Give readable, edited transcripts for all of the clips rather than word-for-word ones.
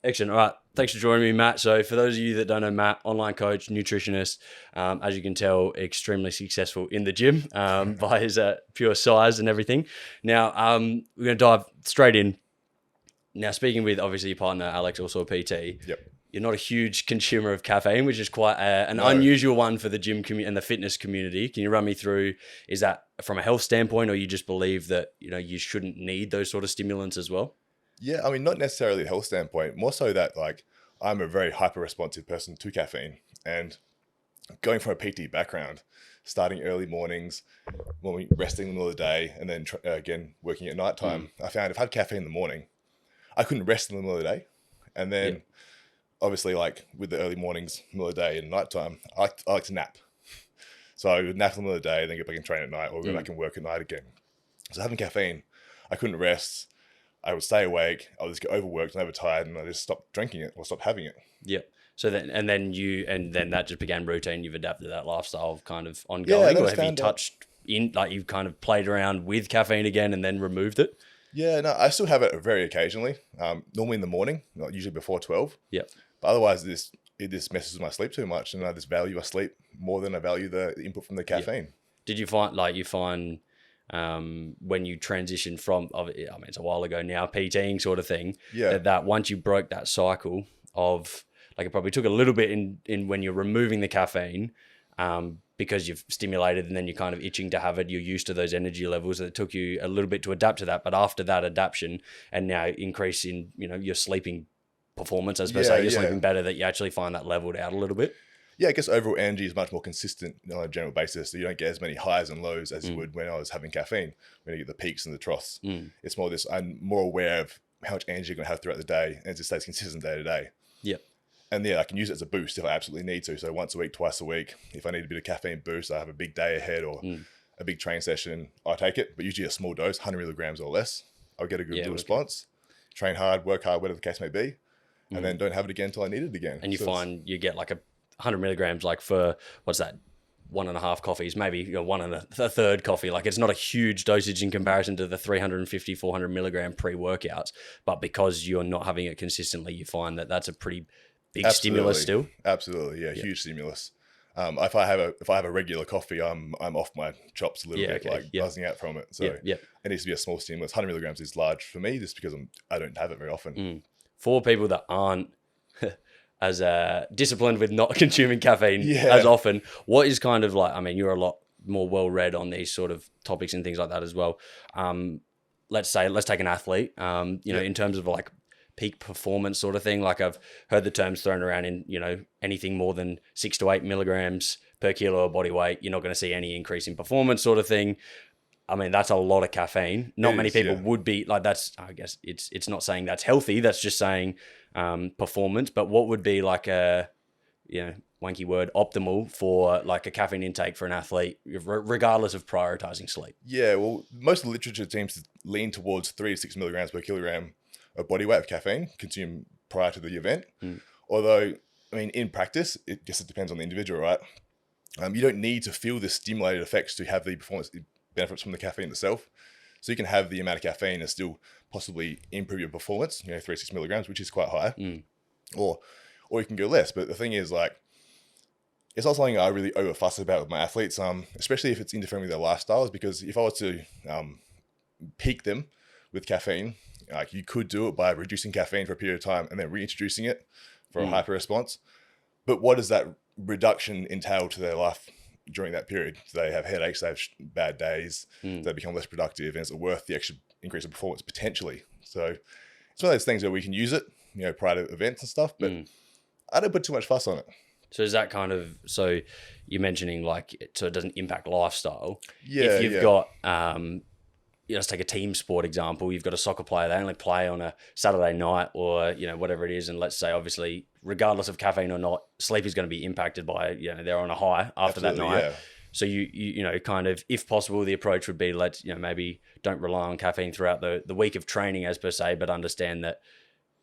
Excellent. All right. Thanks for joining me, Matt. So for those of you that don't know Matt, online coach, nutritionist, as you can tell, extremely successful in the gym by his pure size and everything. Now, we're going to dive straight in. Now, speaking with obviously your partner, Alex, also a PT. Yep. You're not a huge consumer of caffeine, which is quite an No. unusual one for the gym community and the fitness community. Can you run me through, is that from a health standpoint, or you just believe that, you shouldn't need those sort of stimulants as well? Yeah, I mean, not necessarily a health standpoint, more so that I'm a very hyper responsive person to caffeine, and going from a PT background, starting early mornings, when we resting in the middle of the day, and then again working at nighttime, I found if I had caffeine in the morning, I couldn't rest in the middle of the day, and then obviously with the early mornings, middle of the day, and nighttime, I like to nap. So I would nap in the middle of the day, then get back and train at night, or go back and work at night again. So having caffeine, I couldn't rest. I would stay awake. I would just get overworked and overtired, and I just stopped drinking it or stopped having it. Yeah. So then that just began routine. You've adapted that lifestyle of kind of ongoing, Yeah, or have you touched in, like you've kind of played around with caffeine again and then removed it? Yeah, no, I still have it very occasionally. Normally in the morning, not usually before 12. Yeah. But otherwise, it just messes with my sleep too much, and I just value my sleep more than I value the input from the caffeine. Yeah. Did you find when you transition from, I mean, it's a while ago now, PTing sort of thing, that once you broke that cycle of, like, it probably took a little bit in when you're removing the caffeine, because you've stimulated and then you're kind of itching to have it, you're used to those energy levels, it took you a little bit to adapt to that. But after that adaptation and now increase in, your sleeping performance, as per se, you're sleeping better, that you actually find that leveled out a little bit. Yeah, I guess overall energy is much more consistent on a general basis. So you don't get as many highs and lows as you would when I was having caffeine, when you get the peaks and the troughs. It's more I'm more aware of how much energy you're going to have throughout the day, and it just stays consistent day to day. Yep. And I can use it as a boost if I absolutely need to. So once a week, twice a week, if I need a bit of caffeine boost, I have a big day ahead or a big train session, I'll take it. But usually a small dose, 100 milligrams or less. I'll get a good response. Train hard, work hard, whatever the case may be. And then don't have it again until I need it again. And you find you get like 100 milligrams, like for, what's that, 1.5 coffees, maybe 1 1/3 coffee. Like, it's not a huge dosage in comparison to the 350, 400 milligram pre-workouts. But because you're not having it consistently, you find that that's a pretty big stimulus still. Absolutely, yeah, huge stimulus. If I have a regular coffee, I'm off my chops a little bit, buzzing out from it. So it needs to be a small stimulus. 100 milligrams is large for me, just because I don't have it very often. For people that aren't as disciplined with not consuming caffeine as often, what is kind of like, I mean, you're a lot more well-read on these sort of topics and things like that as well. Let's take an athlete, in terms of like peak performance sort of thing. Like, I've heard the terms thrown around in, anything more than 6 to 8 milligrams per kilo of body weight, you're not going to see any increase in performance sort of thing. I mean, that's a lot of caffeine. Not many people would be like, that's, I guess it's not saying that's healthy. That's just saying performance. But what would be like a, wanky word, optimal for like a caffeine intake for an athlete, regardless of prioritizing sleep? Yeah, well, most of the literature seems to lean towards 3 to 6 milligrams per kilogram of body weight of caffeine consumed prior to the event. Although, I mean, in practice, it depends on the individual, right? You don't need to feel the stimulated effects to have the performance benefits from the caffeine itself. So you can have the amount of caffeine and still possibly improve your performance, 3 to 6 milligrams, which is quite high. Or you can go less. But the thing is, it's not something I really overfuss about with my athletes, especially if it's interfering with their lifestyles, because if I was to peak them with caffeine, you could do it by reducing caffeine for a period of time and then reintroducing it for a hyper response. But what does that reduction entail to their life during that period? Do they have headaches? They have bad days? They become less productive? And is it worth the extra increase of performance potentially? So it's one of those things where we can use it, prior to events and stuff, but I don't put too much fuss on it. So is that kind of, so you're mentioning so it doesn't impact lifestyle. Yeah. If you've got, let's take a team sport example. You've got a soccer player, they only play on a Saturday night or, whatever it is. And let's say, obviously, regardless of caffeine or not, sleep is going to be impacted by, they're on a high after that night. Yeah. So you kind of, if possible, the approach would be, let's, maybe don't rely on caffeine throughout the week of training as per se, but understand that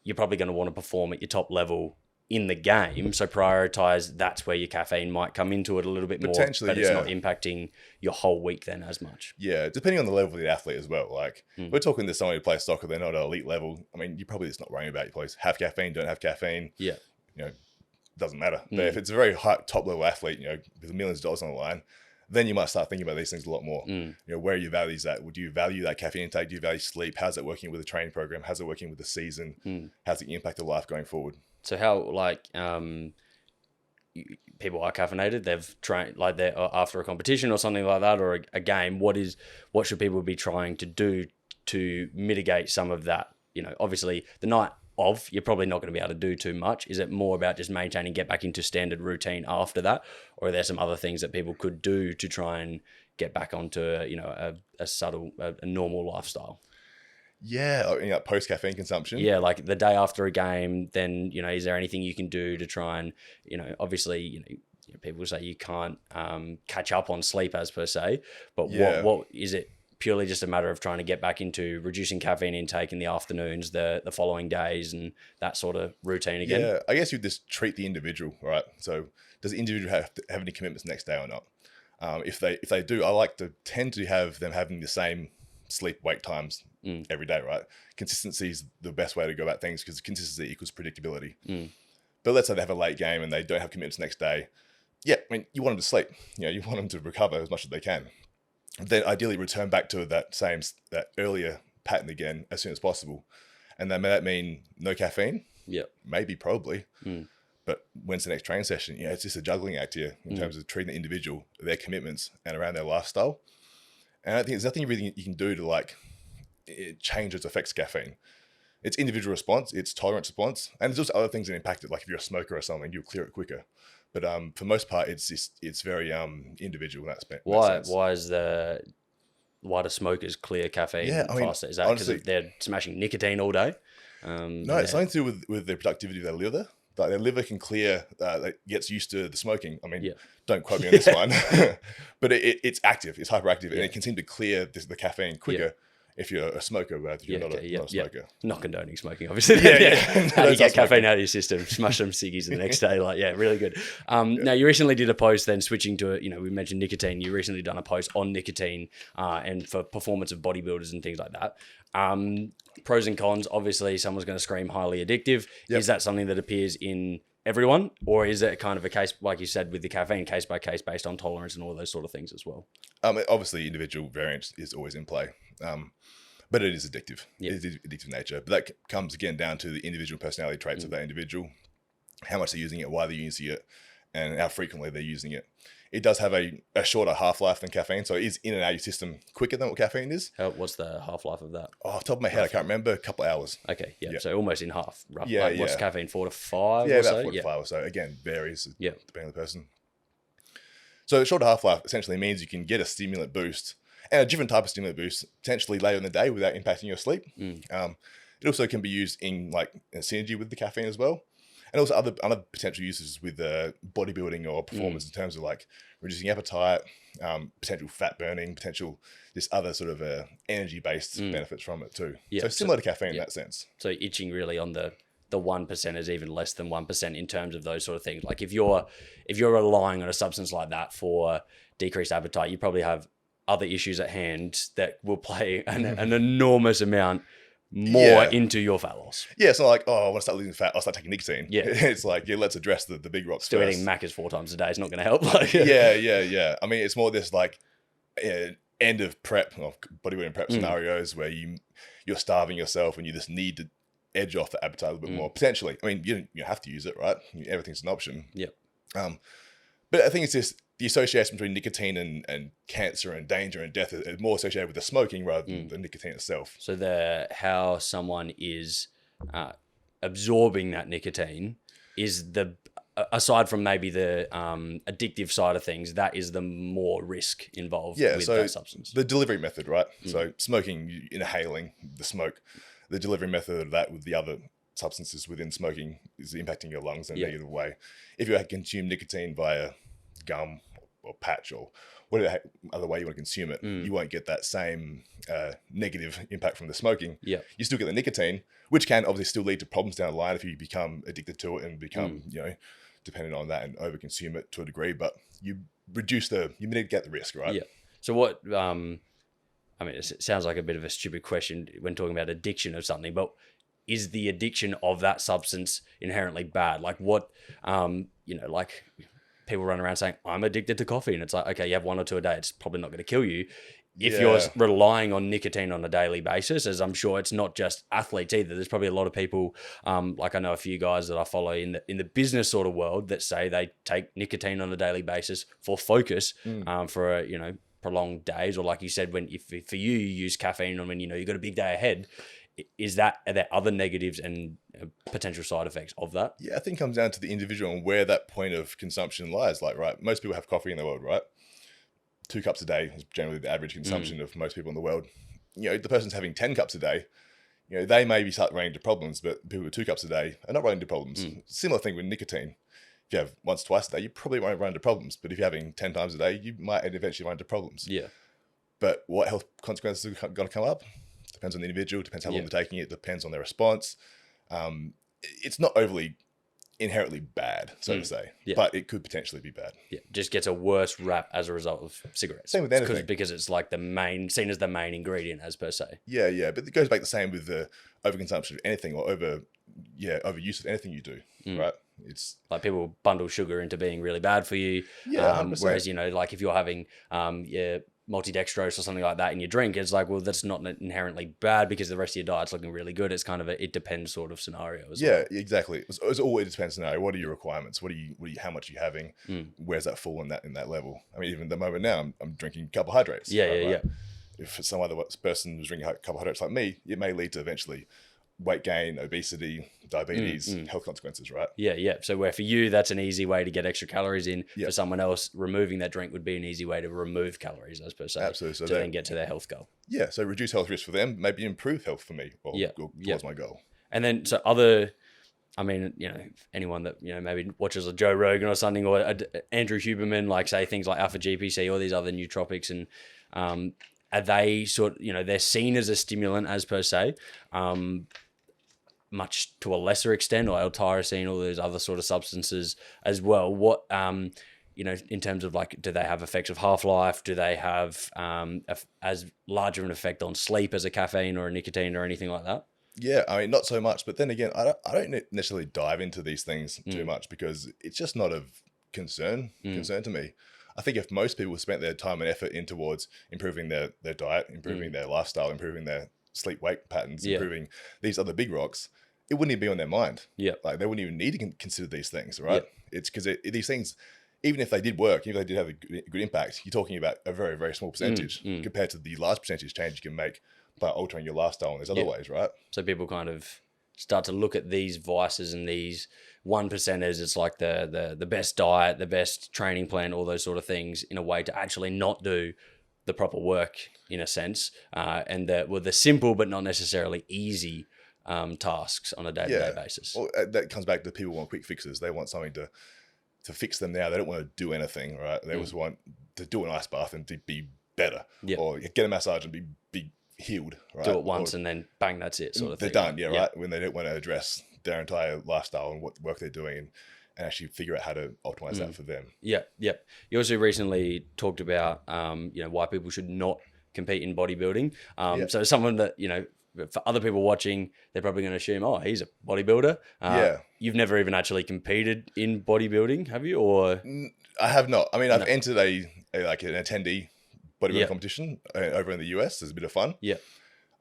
you're probably going to want to perform at your top level in the game. So prioritize, that's where your caffeine might come into it a little bit more, Potentially, but it's not impacting your whole week then as much. Yeah, depending on the level of the athlete as well. Like, we're talking to someone who plays soccer, they're not at elite level. I mean, you're probably just not worrying about your plays. Have caffeine, don't have caffeine. Yeah. You know, doesn't matter. But if it's a very high top level athlete, you know, with millions of dollars on the line, then you might start thinking about these things a lot more. You know, where are your values at? Would you value that caffeine intake? Do you value sleep? How's it working with the training program? How's it working with the season? How's it impact your life going forward? So how, like, people are caffeinated, they've trained, like, they're after a competition or something like that, or a game, what should people be trying to do to mitigate some of that? You know, obviously the night of, you're probably not going to be able to do too much. Is it more about just maintaining, get back into standard routine after that? Or are there some other things that people could do to try and get back onto, you know, a subtle, a normal lifestyle? Yeah, you know, post caffeine consumption. Yeah, like the day after a game, then, you know, is there anything you can do to try and, you know, obviously, you know, people say you can't catch up on sleep as per se, but what is it? Purely just a matter of trying to get back into reducing caffeine intake in the afternoons, the following days, and that sort of routine again? Yeah, I guess you just treat the individual, right? So does the individual have any commitments next day or not? If they do, I like to tend to have them having the same sleep wake times every day, right? Consistency is the best way to go about things, because consistency equals predictability. But let's say they have a late game and they don't have commitments next day. Yeah, I mean, you want them to sleep. You know, you want them to recover as much as they can. Then ideally return back to that earlier pattern again as soon as possible. And then may that mean no caffeine? Yeah. Maybe, probably. But when's the next training session? Yeah, it's just a juggling act here in terms of treating the individual, their commitments, and around their lifestyle. And I think there's nothing really you can do to, like, change its effects of caffeine. It's individual response, it's tolerance response, and there's also other things that impact it. Like if you're a smoker or something, you'll clear it quicker. But for the most part, it's very individual in that sense. Why do smokers clear caffeine faster? Is that because honestly, they're smashing nicotine all day? No, it's something to do with the productivity of their liver. Like their liver can clear, that gets used to the smoking. I mean, don't quote me on this one, but it's active, it's hyperactive, and it can seem to clear the caffeine quicker if you're a smoker, rather than you're not a smoker. Not condoning smoking, obviously. How do you get caffeine out of your system? Smash some ciggies the next day. Like, really good. Now, you recently did a post then switching to, you know, we mentioned nicotine. You recently done a post on nicotine and for performance of bodybuilders and things like that. Pros and cons, obviously, someone's going to scream highly addictive. Is that something that appears in everyone? Or is it kind of a case, like you said, with the caffeine, case by case based on tolerance and all those sort of things as well? Obviously, individual variance is always in play. But it is addictive. It is addictive in nature. But that comes again down to the individual personality traits of that individual, how much they're using it, why they're using it, and how frequently they're using it. It does have a shorter half-life than caffeine, so it is in and out of your system quicker than what caffeine is. What's the half-life of that? Off the top of my head, I can't remember. A couple of hours. Okay, so almost in half, roughly. What's caffeine, 4 to 5 or so? About 4 to 5 or so. Again, varies depending on the person. So a shorter half-life essentially means you can get a stimulant boost, and a different type of stimulant boost potentially later in the day without impacting your sleep. It also can be used in synergy with the caffeine as well. And also other potential uses with bodybuilding or performance in terms of like reducing appetite, potential fat burning, potential this other sort of energy-based benefits from it too. So similar to caffeine in that sense. So itching really on the 1% is even less than 1% in terms of those sort of things. Like if you're relying on a substance like that for decreased appetite, you probably have other issues at hand that will play an enormous amount more into your fat loss. Yeah, it's not like, I want to start losing fat, I'll start taking nicotine. Yeah. It's like, let's address the big rocks Still first. eating Macca's 4 times a day is not going to help. Yeah. I mean, it's more this like end of prep, bodybuilding prep scenarios where you're starving yourself and you just need to edge off the appetite a little bit more. Potentially. I mean, you have to use it, right? Everything's an option. Yeah. But I think it's just the association between nicotine and cancer and danger and death is more associated with the smoking rather than the nicotine itself. So how someone is absorbing that nicotine is aside from maybe the addictive side of things, that is the more risk involved with that substance. The delivery method, right? So smoking, inhaling the smoke, the delivery method of that with the other substances within smoking is impacting your lungs in a negative way. If you consume nicotine via gum patch or whatever other way you want to consume it, you won't get that same negative impact from the smoking. Yeah. You still get the nicotine, which can obviously still lead to problems down the line if you become addicted to it and become, dependent on that and overconsume it to a degree. But you mitigate the risk, right? Yeah. So what, I mean, it sounds like a bit of a stupid question when talking about addiction of something, but is the addiction of that substance inherently bad? Like what, like people run around saying, I'm addicted to coffee. And it's like, okay, you have 1 or 2 a day. It's probably not going to kill you. If you're relying on nicotine on a daily basis, as I'm sure it's not just athletes either. There's probably a lot of people, like I know a few guys that I follow in the business sort of world that say they take nicotine on a daily basis for focus, for prolonged days, or like you said, when if for you use caffeine and when you've got a big day ahead. Are there other negatives and potential side effects of that? Yeah, I think it comes down to the individual and where that point of consumption lies. Like, right, most people have coffee in the world, right? 2 cups a day is generally the average consumption of most people in the world. The person's having 10 cups a day, they may start running into problems, but people with 2 cups a day are not running into problems. Similar thing with nicotine. If you have once, twice a day, you probably won't run into problems. But if you're having 10 times a day, you might eventually run into problems. Yeah. But what health consequences are going to come up? Depends on the individual, depends how long they're taking it, depends on their response. It's not overly inherently bad, so to say, but it could potentially be bad. Yeah, just gets a worse rap as a result of cigarettes. Same with anything. Because it's like seen as the main ingredient as per se. Yeah, but it goes back the same with the overconsumption of anything or overuse of anything you do, right? It's like people bundle sugar into being really bad for you. Yeah, whereas, like if you're having, multidextrose or something like that in your drink, it's like, well, that's not inherently bad because the rest of your diet's looking really good. It's kind of it depends sort of scenario as well. Yeah, exactly. It's always depends scenario. What are your requirements? How much are you having? Where's that fall in that level? I mean, even at the moment now, I'm drinking carbohydrates. Yeah. If some other person was drinking carbohydrates like me, it may lead to eventually weight gain, obesity, diabetes, health consequences, right? Yeah. So where for you, that's an easy way to get extra calories in. For someone else, removing that drink would be an easy way to remove calories, as per se. Absolutely. So to then get to their health goal. Yeah. So reduce health risk for them, maybe improve health for me or towards my goal. And then, anyone that, maybe watches a Joe Rogan or something, or Andrew Huberman, like say things like Alpha GPC or these other nootropics, and are they they're seen as a stimulant as per se, much to a lesser extent, or L-tyrosine, all those other sort of substances as well. What, in terms of like, do they have effects of half-life? Do they have as large of an effect on sleep as a caffeine or a nicotine or anything like that? Yeah, I mean, not so much. But then again, I don't necessarily dive into these things too much because it's just not of concern to me. I think if most people spent their time and effort in towards improving their diet, improving their lifestyle, improving their sleep-wake patterns, improving these other big rocks, it wouldn't even be on their mind. Yeah. Like they wouldn't even need to consider these things, right? Yeah. It's because these things, even if they did work, even if they did have a good impact, you're talking about a very, very small percentage compared to the large percentage change you can make by altering your lifestyle in these other ways, right? So people kind of start to look at these vices and these 1%ers. It's like the best diet, the best training plan, all those sort of things in a way to actually not do the proper work in a sense. And the simple but not necessarily easy tasks on a day-to-day basis. Well, that comes back to people want quick fixes. They want something to fix them now. They don't want to do anything, right? They just want to do an ice bath and to be better, or get a massage and be healed, right? Do it once and then bang, that's it, sort of they're thing. They're done, right? When they don't want to address their entire lifestyle and what work they're doing and actually figure out how to optimize that for them. Yeah. You also recently talked about, why people should not compete in bodybuilding. So someone that, for other people watching, they're probably going to assume, oh, he's a bodybuilder. You've never even actually competed in bodybuilding, have you? Or I have not. I mean, I've entered an attendee bodybuilding competition over in the US. It's a bit of fun. Yeah.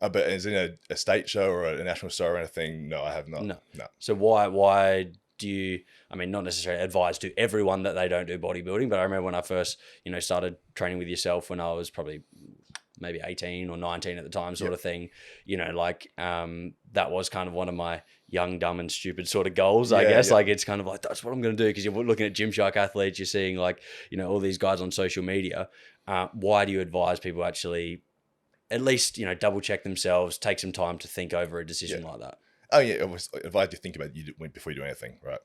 But as in a state show or a national show or anything, no, I have not. No. No. So why do you, not necessarily advise to everyone that they don't do bodybuilding, but I remember when I first, started training with yourself when I was probably maybe 18 or 19 at the time sort of thing, that was kind of one of my young, dumb and stupid sort of goals, I guess. Like, it's kind of like, that's what I'm going to do. Because you're looking at Gymshark athletes, you're seeing like, all these guys on social media. Why do you advise people actually at least, double check themselves, take some time to think over a decision like that? Oh yeah, I was advised to think about it before you do anything, right?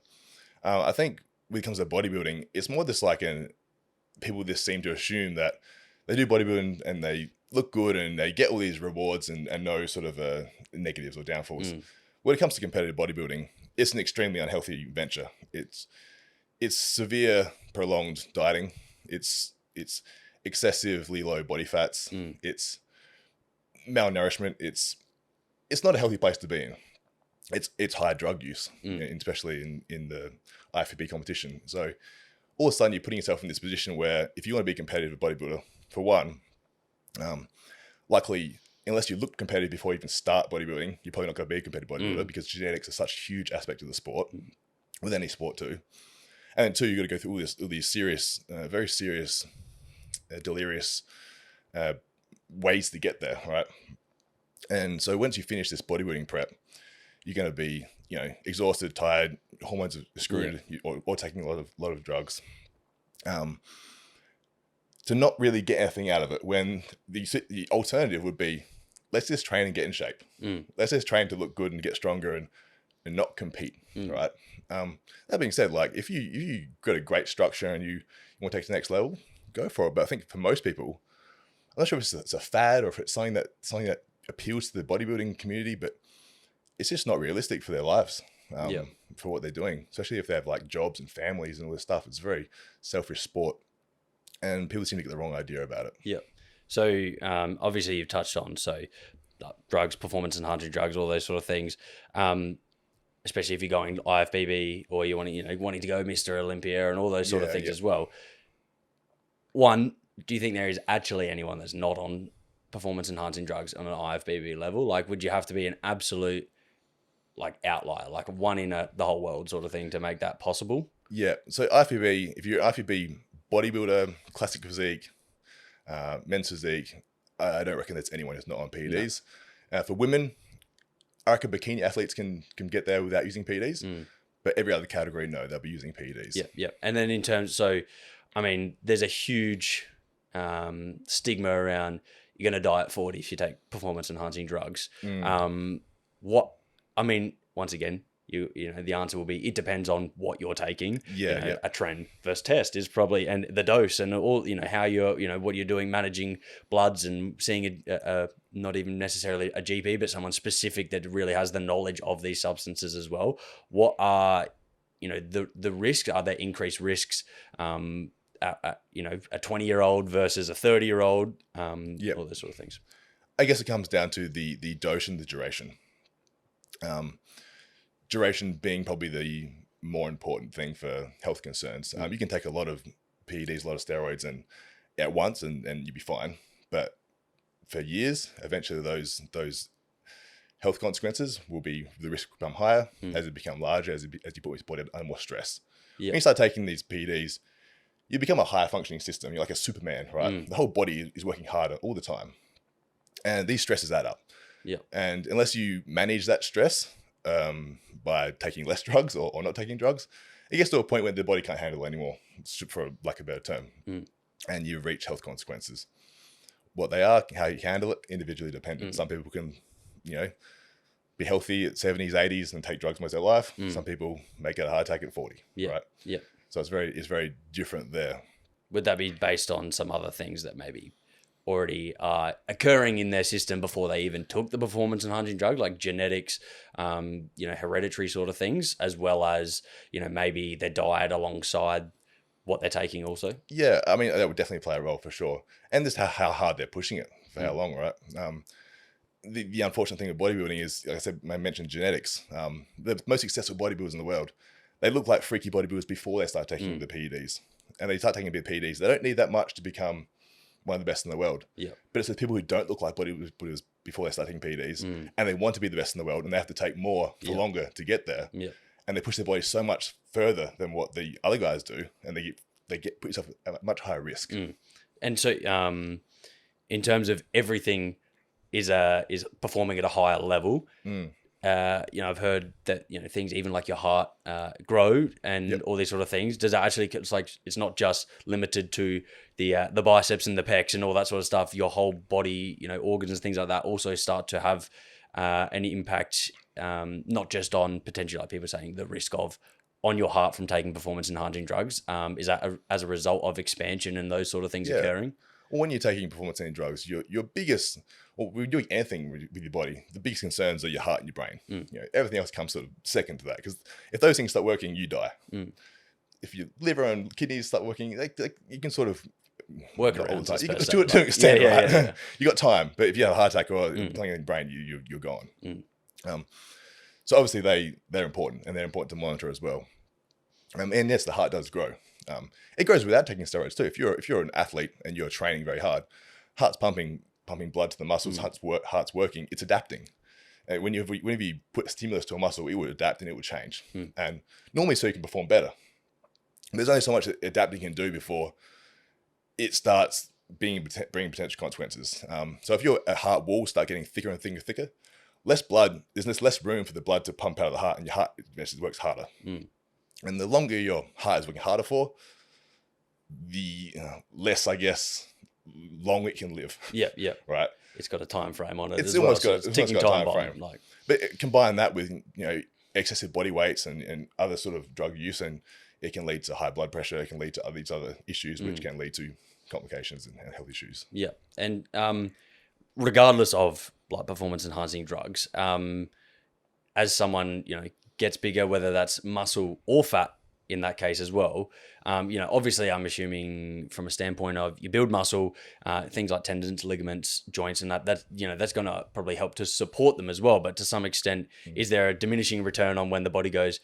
I think when it comes to bodybuilding, it's more just like people just seem to assume that they do bodybuilding and they look good and they get all these rewards and no sort of negatives or downfalls. When it comes to competitive bodybuilding, it's an extremely unhealthy venture. It's severe prolonged dieting. It's excessively low body fats. It's malnourishment. It's not a healthy place to be in. It's high drug use, especially in the IFBB competition. So all of a sudden you're putting yourself in this position where if you want to be a competitive bodybuilder, for one, likely, unless you look competitive before you even start bodybuilding, you're probably not going to be a competitive bodybuilder because genetics are such a huge aspect of the sport, with any sport too. And then two, you've got to go through all these serious, very serious, delirious ways to get there, right? And so once you finish this bodybuilding prep, you're going to be, exhausted, tired, hormones are screwed, or taking a lot of drugs. To not really get anything out of it, when the alternative would be, let's just train and get in shape. Let's just train to look good and get stronger and not compete, right? That being said, like if you got a great structure and you want to take it to the next level, go for it. But I think for most people, I'm not sure if it's a fad or if it's something that appeals to the bodybuilding community, but it's just not realistic for their lives, for what they're doing, especially if they have like jobs and families and all this stuff. It's a very selfish sport, and people seem to get the wrong idea about it. Yeah. So obviously you've touched on drugs, performance enhancing drugs, all those sort of things. Especially if you're going IFBB or you wanting to go Mr. Olympia and all those sort of things as well. One, do you think there is actually anyone that's not on performance enhancing drugs on an IFBB level? Like, would you have to be an absolute outlier, like one in the whole world sort of thing to make that possible? Yeah. So IFBB, if you're IFBB bodybuilder, classic physique, men's physique, I don't reckon there's anyone who's not on PEDs. No. For women, I reckon bikini athletes can get there without using PEDs, but every other category, no, they'll be using PEDs. Yeah. And then in terms, there's a huge stigma around you're going to die at 40 if you take performance enhancing drugs. Once again, the answer will be, it depends on what you're taking. A trend versus test is probably, and the dose and all, how you're, what you're doing, managing bloods and seeing not even necessarily a GP, but someone specific that really has the knowledge of these substances as well. What are, the risks? Are there increased risks? A 20-year-old versus a 30-year-old, all those sort of things. I guess it comes down to the dose and the duration. Duration being probably the more important thing for health concerns. You can take a lot of PEDs, a lot of steroids, and at once, and you'll be fine. But for years, eventually those health consequences the risk will become higher as it become larger, as you put your body under more stress. When you start taking these PEDs, you become a higher functioning system. You're like a Superman, right? The whole body is working harder all the time. And these stresses add up. Yeah. And unless you manage that stress by taking less drugs or not taking drugs, it gets to a point where the body can't handle it anymore, for lack of a better term. And you reach health consequences. What they are, how you handle it, individually dependent. Some people can, be healthy at 70s, 80s and take drugs most of their life. Some people may get a heart attack at 40, right? Yeah. So it's very different there. Would that be based on some other things that maybe already are occurring in their system before they even took the performance enhancing drug, like genetics, hereditary sort of things, as well as, maybe their diet alongside what they're taking also? Yeah, I mean, that would definitely play a role for sure. And just how hard they're pushing it for how long, right? The unfortunate thing with bodybuilding is, like I said, I mentioned genetics. The most successful bodybuilders in the world, they look like freaky bodybuilders before they start taking the PEDs. And they start taking a bit of PEDs. They don't need that much to become one of the best in the world. Yeah. But it's the people who don't look like bodybuilders before they start taking PEDs, and they want to be the best in the world, and they have to take more for longer to get there. Yeah. And they push their body so much further than what the other guys do, and they put yourself at a much higher risk. And so, in terms of everything is performing at a higher level. I've heard that things even like your heart grow and all these sort of things. Does it actually? It's not just limited to the biceps and the pecs and all that sort of stuff. Your whole body, organs and things like that also start to have an impact, not just on potentially, like people saying, the risk of on your heart from taking performance enhancing drugs? Is that as a result of expansion and those sort of things occurring? Well, when you're taking performance enhancing drugs, your biggest, well, when you're doing anything with your body, the biggest concerns are your heart and your brain. You know, everything else comes sort of second to that, because if those things start working, you die. If your liver and kidneys start working, you can sort of work around it. You can do it to an extent, right? Yeah. You got time, but if you have a heart attack or something in your brain, you're gone. So obviously they're important, and they're important to monitor as well. And yes, the heart does grow. It grows without taking steroids too. If you're an athlete and you're training very hard, heart's pumping blood to the muscles, heart's working, it's adapting. And whenever you put a stimulus to a muscle, it would adapt and it would change. And normally, so you can perform better. There's only so much that adapting can do before it starts bringing potential consequences. So if your heart walls start getting thicker and thicker, less blood, there's less room for the blood to pump out of the heart, and your heart eventually works harder. And the longer your heart is working harder for, the less, I guess, long it can live. Yeah. Right. It's got a time frame on it. It's as almost well, got so a ticking time bomb. frame. But combine that with excessive body weights and other sort of drug use, and it can lead to high blood pressure. It can lead to these other issues, which can lead to complications and health issues. Yeah, and regardless of like performance enhancing drugs, as someone gets bigger, whether that's muscle or fat in that case as well, obviously I'm assuming from a standpoint of you build muscle, things like tendons, ligaments, joints, and that's going to probably help to support them as well. But to some extent, is there a diminishing return on when the body goes,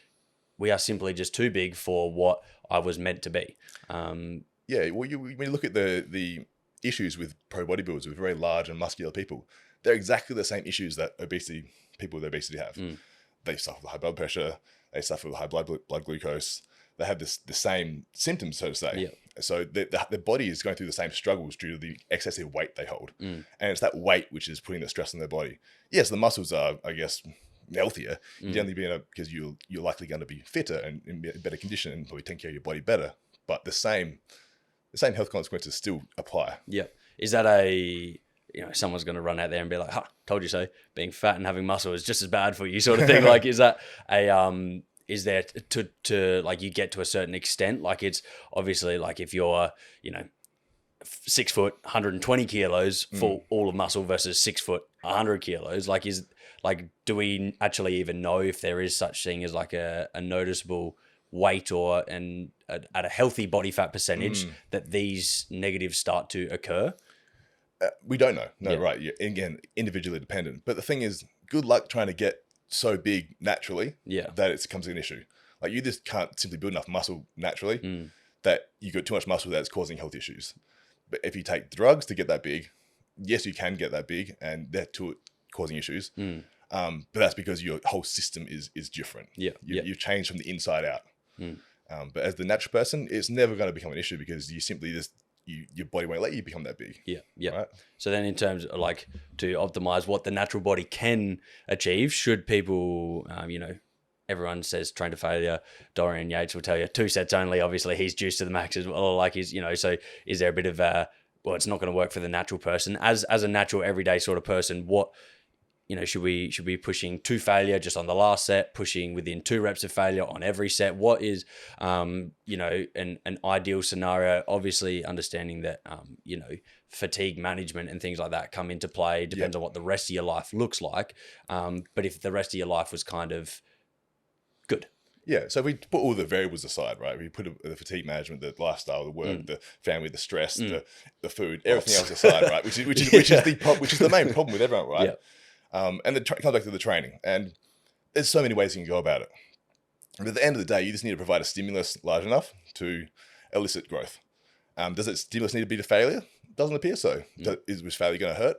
we are simply just too big for what I was meant to be? When you look at the issues with pro bodybuilders, with very large and muscular people, they're exactly the same issues that people with obesity have. They suffer with high blood pressure, they suffer with high blood glucose, they have the same symptoms, so to say. So the body is going through the same struggles due to the excessive weight they hold. And it's that weight which is putting the stress on their body. Yes, the muscles are, I guess, healthier. You're only because you're likely going to be fitter and in better condition and probably take care of your body better. But the same health consequences still apply. Yeah. Is that someone's going to run out there and be like, told you so, being fat and having muscle is just as bad for you sort of thing? Like, is that is there to like you get to a certain extent? Like, it's obviously like if you're, 6 foot, 120 kilos for all of muscle versus 6 foot, 100 kilos, do we actually even know if there is such thing as like a noticeable weight at a healthy body fat percentage that these negatives start to occur? We don't know. No, right. Yeah. Again, individually dependent. But the thing is, good luck trying to get so big naturally that it becomes an issue. Like, you just can't simply build enough muscle naturally that you got too much muscle that's causing health issues. But if you take drugs to get that big, yes, you can get that big, and they're causing issues. But that's because your whole system is different. You've changed from the inside out. But as the natural person, it's never going to become an issue because you simply your body won't let you become that big. Right? So then in terms of like to optimize what the natural body can achieve, should people, everyone says train to failure. Dorian Yates will tell you 2 sets only. Obviously he's juiced to the max as well. Like so is there a bit of it's not going to work for the natural person as a natural everyday sort of person? What, should we be pushing to failure just on the last set, pushing within 2 reps of failure on every set? What is, an ideal scenario? Obviously understanding that, fatigue management and things like that come into play. Depends on what the rest of your life looks like. But if the rest of your life was kind of good. Yeah, so if we put all the variables aside, right? We put the fatigue management, the lifestyle, the work, the family, the stress, the food, everything else aside, right? Which is the main problem with everyone, right? And it comes back to the training, and there's so many ways you can go about it. But at the end of the day, you just need to provide a stimulus large enough to elicit growth. Does that stimulus need to be to failure? Doesn't appear so. Was failure going to hurt?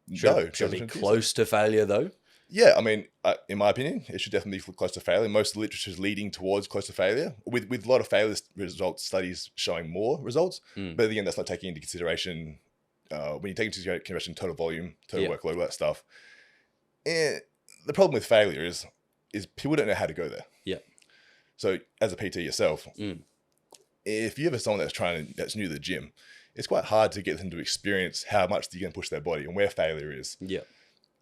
No. Should it be close to failure though? Yeah, I mean, in my opinion, it should definitely be close to failure. Most of the literature is leading towards close to failure, with a lot of failure results studies showing more results. But again, that's not taking into consideration, when you take into consideration total volume, total workload, all that stuff. The problem with failure is people don't know how to go there. So as a PT yourself, if you have someone that's new to the gym, it's quite hard to get them to experience how much you can push their body and where failure is.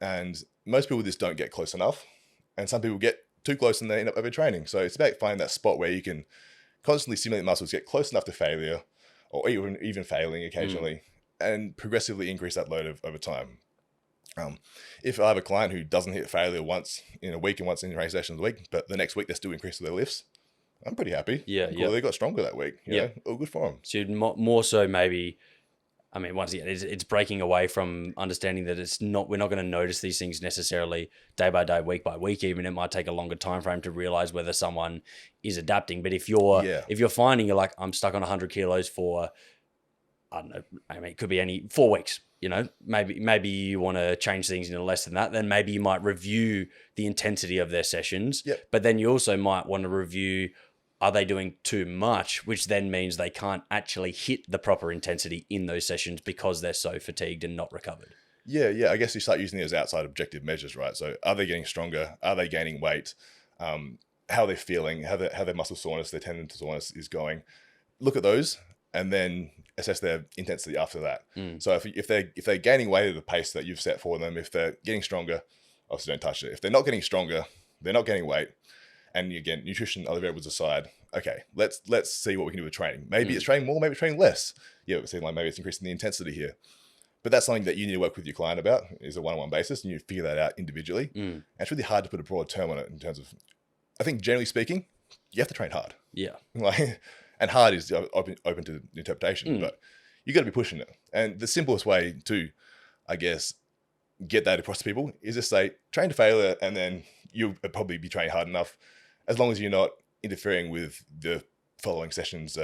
And most people just don't get close enough. And some people get too close and they end up overtraining. So it's about finding that spot where you can constantly stimulate muscles, get close enough to failure, or even failing occasionally, and progressively increase that load over time. If I have a client who doesn't hit failure once in a week and once in training sessions a week, but the next week they're still increasing their lifts, I'm pretty happy. Yeah, cool. They got stronger that week. You know, all good for them. So more so maybe, I mean, once again, it's breaking away from understanding that we're not going to notice these things necessarily day by day, week by week. Even it might take a longer time frame to realize whether someone is adapting. But if you're finding you're like, I'm stuck on 100 kilos for, I don't know, I mean, it could be 4 weeks. You know, maybe you want to change things into less than that. Then maybe you might review the intensity of their sessions. Yep. But then you also might want to review, are they doing too much, which then means they can't actually hit the proper intensity in those sessions because they're so fatigued and not recovered. Yeah. I guess you start using these outside objective measures, right? So are they getting stronger? Are they gaining weight? How are they feeling? How their muscle soreness, their tendon soreness is going. Look at those and then assess their intensity after that. So if they're gaining weight at the pace that you've set for them, if they're getting stronger, obviously don't touch it. If they're not getting stronger, they're not gaining weight. And again, nutrition, other variables aside, okay, let's see what we can do with training. Maybe it's training more, maybe it's training less. Yeah, it seems like maybe it's increasing the intensity here. But that's something that you need to work with your client about, is a one-on-one basis, and you figure that out individually. And it's really hard to put a broad term on it in terms of, I think generally speaking, you have to train hard. Yeah. And hard is open to interpretation, but you got to be pushing it. And the simplest way to, I guess, get that across to people is just say, train to failure, and then you'll probably be training hard enough, as long as you're not interfering with the following sessions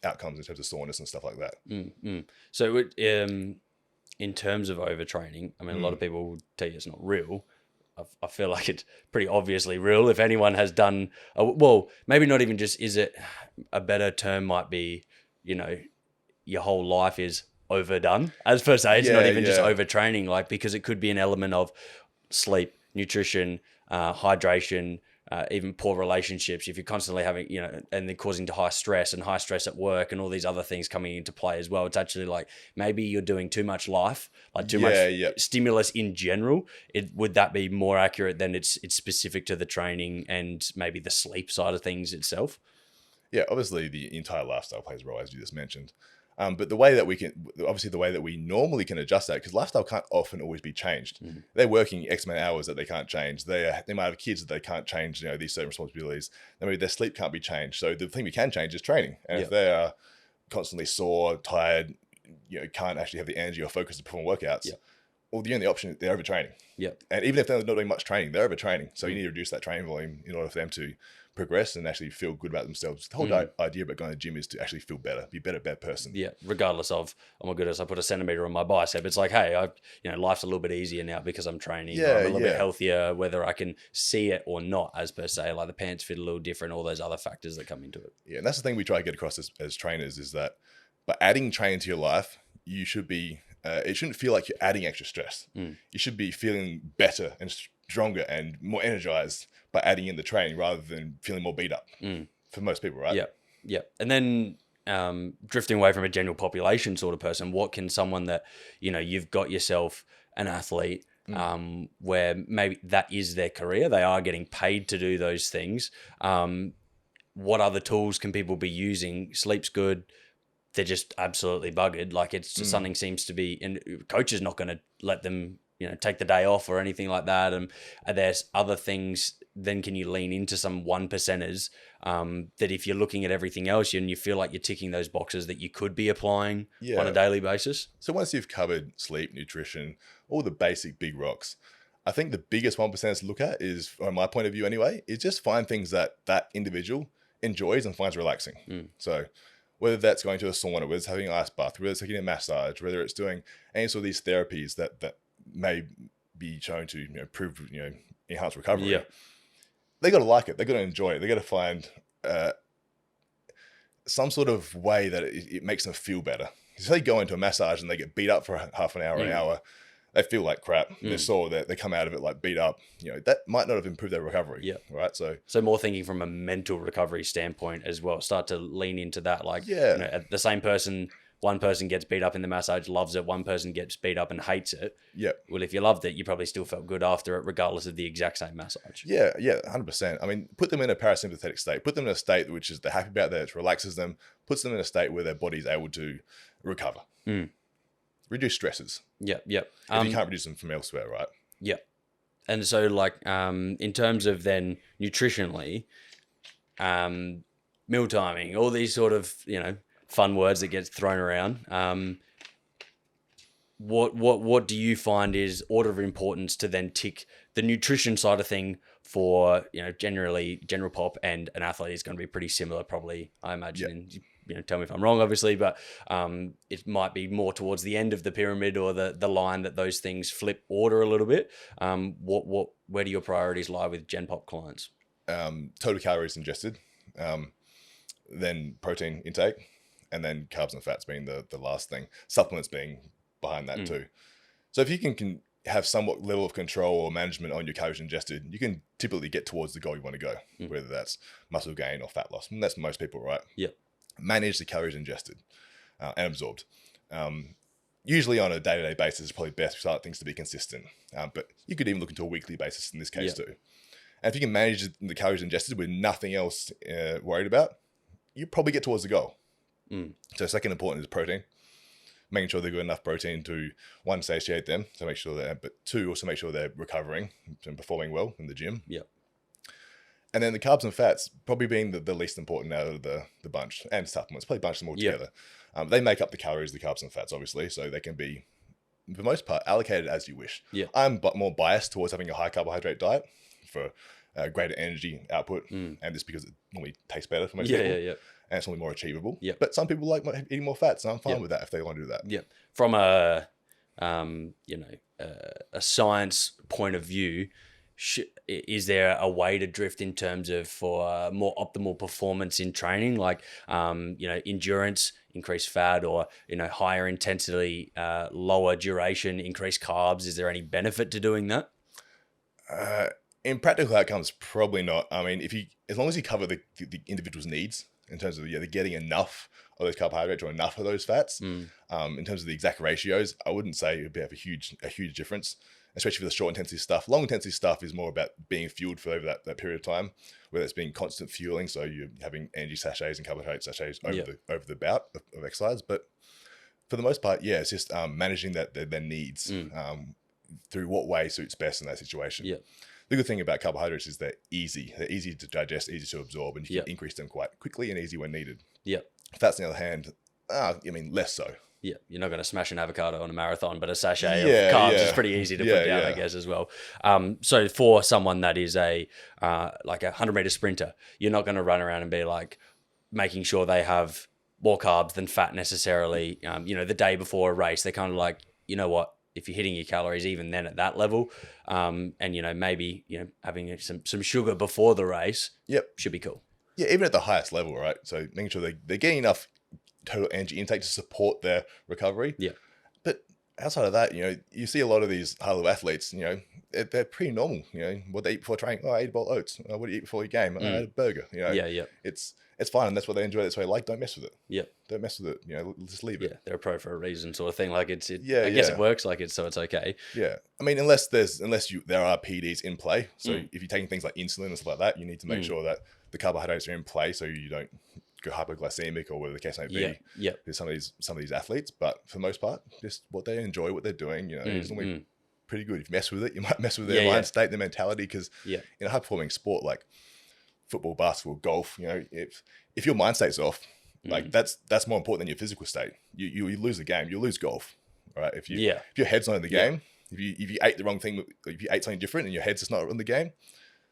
outcomes in terms of soreness and stuff like that. So in terms of overtraining, I mean, a lot of people will tell you it's not real. I feel like it's pretty obviously real. If anyone has done, well, maybe not even just, is it a better term might be, you know, your whole life is overdone, as per se. It's not even just overtraining, like, because it could be an element of sleep, nutrition, hydration, even poor relationships. If you're constantly having, you know, and then causing to high stress at work and all these other things coming into play as well. It's actually like, maybe you're doing too much life, like too much stimulus in general. Would that be more accurate than it's specific to the training and maybe the sleep side of things itself? Yeah, obviously the entire lifestyle plays a role, as you just mentioned. But the way that we normally can adjust that, because lifestyle can't often always be changed. They're working X amount of hours that they can't change. They might have kids that they can't change, you know, these certain responsibilities. Then maybe their sleep can't be changed. So the thing we can change is training. And if they are constantly sore, tired, you know, can't actually have the energy or focus to perform workouts, well, the only option is they're overtraining. And even if they're not doing much training, they're overtraining. So you need to reduce that training volume in order for them to progress and actually feel good about themselves. The whole idea about going to the gym is to actually feel better, be a better person. Yeah, regardless of, oh my goodness, I put a centimeter on my bicep. It's like, hey, life's a little bit easier now because I'm training. I'm a little bit healthier, whether I can see it or not, as per se. Like the pants fit a little different, all those other factors that come into it. Yeah, and that's the thing we try to get across as trainers, is that by adding training to your life, you should be, it shouldn't feel like you're adding extra stress. You should be feeling better and stronger and more energized by adding in the training rather than feeling more beat up for most people, right? Yeah. And then drifting away from a general population sort of person, what can someone that, you know, you've got yourself an athlete where maybe that is their career, they are getting paid to do those things. What other tools can people be using? Sleep's good. They're just absolutely buggered. Like it's something seems to be, and coach is not going to let them, you know, take the day off or anything like that. And there's other things, then can you lean into some 1%ers that if you're looking at everything else and you feel like you're ticking those boxes that you could be applying on a daily basis? So once you've covered sleep, nutrition, all the basic big rocks, I think the biggest 1%ers to look at is, from my point of view anyway, is just find things that individual enjoys and finds relaxing. So whether that's going to a sauna, whether it's having an ice bath, whether it's taking a massage, whether it's doing any sort of these therapies that may be shown to, you know, improve, you know, enhance recovery. They got to like it. They got to enjoy it. They got to find some sort of way that it makes them feel better. If they go into a massage and they get beat up for half an hour, they feel like crap. They're sore. They come out of it like beat up. You know, that might not have improved their recovery. Right. So more thinking from a mental recovery standpoint as well. Start to lean into that. Like, you know, the same person one person gets beat up in the massage, loves it. One person gets beat up and hates it. Yeah. Well, if you loved it, you probably still felt good after it, regardless of the exact same massage. Yeah, 100%. I mean, put them in a parasympathetic state. Put them in a state which is they're happy about, that it relaxes them, puts them in a state where their body's able to recover. Reduce stresses. If you can't reduce them from elsewhere, right? Yeah. And so, like, in terms of then nutritionally, meal timing, all these sort of, fun words that get thrown around. What do you find is order of importance to then tick the nutrition side of thing for, generally general pop and an athlete is going to be pretty similar, probably, I imagine. Tell me if I'm wrong, obviously, but it might be more towards the end of the pyramid or the line that those things flip order a little bit. Where do your priorities lie with Gen Pop clients? Total calories ingested, then protein intake, and then carbs and fats being the last thing. Supplements being behind that too. So if you can have somewhat level of control or management on your calories ingested, you can typically get towards the goal you want to go, whether that's muscle gain or fat loss. And that's most people, right? Yeah. Manage the calories ingested and absorbed. Usually on a day-to-day basis, it's probably best for things to be consistent. But you could even look into a weekly basis in this case too. And if you can manage the calories ingested with nothing else worried about, you probably get towards the goal. So second important is protein. Making sure they've got enough protein to, one, satiate them, so make sure but two, also make sure they're recovering and performing well in the gym. Yeah. And then the carbs and fats probably being the least important out of the bunch, and supplements, probably bunch them all together. They make up the calories, the carbs and fats, obviously, so they can be, for the most part, allocated as you wish. Yeah. I'm more biased towards having a high carbohydrate diet for greater energy output, and just because it normally tastes better for most people. And it's only more achievable. Yeah. But some people like eating more fats, and I'm fine with that if they want to do that. Yeah. From a science point of view, is there a way to drift in terms of for more optimal performance in training, like endurance, increased fat, or higher intensity, lower duration, increased carbs? Is there any benefit to doing that? In practical outcomes, probably not. I mean, as long as you cover the individual's needs in terms of they're getting enough of those carbohydrates or enough of those fats, in terms of the exact ratios, I wouldn't say it would have a huge difference, especially for the short intensity stuff. Long intensity stuff is more about being fueled for over that period of time, whether it's being constant fueling, so you're having energy sachets and carbohydrate sachets over the bout of exercise. But for the most part, it's just managing their needs through what way suits best in that situation. Yeah. The good thing about carbohydrates is they're easy. They're easy to digest, easy to absorb, and you can increase them quite quickly and easy when needed. Yeah. Fats, on the other hand, less so. Yeah, you're not going to smash an avocado on a marathon, but a sachet of carbs is pretty easy to put down, I guess, as well. So for someone that is like a 100-meter sprinter, you're not going to run around and be like making sure they have more carbs than fat necessarily. The day before a race, they're kind of like, you know what? If you're hitting your calories even then at that level, and maybe having some sugar before the race, should be cool. Yeah, even at the highest level, right? So making sure they're getting enough total energy intake to support their recovery. Yeah. But outside of that, you see a lot of these high-level athletes, they're pretty normal. What they eat before training, I ate a bowl of oats. What do you eat before your game? I had a burger. It's fine, and that's what they enjoy. That's what they like. Don't mess with it. Yeah, don't mess with it. Just leave it. Yeah, they're a pro for a reason, sort of thing. Like I guess it works. Like so it's okay. Yeah, I mean, unless there are PEDs in play. So if you're taking things like insulin and stuff like that, you need to make sure that the carbohydrates are in play, so you don't go hypoglycemic or whatever the case may be. Yeah. There's some of these athletes, but for the most part, just what they enjoy, what they're doing. It's normally pretty good. If you mess with it, you might mess with their mind state, their mentality, because in a high performing sport like football, basketball, golf, if your mind state's off, like that's more important than your physical state. You lose the game, you lose golf, right? If your head's not in the game, if you ate the wrong thing, if you ate something different and your head's just not in the game,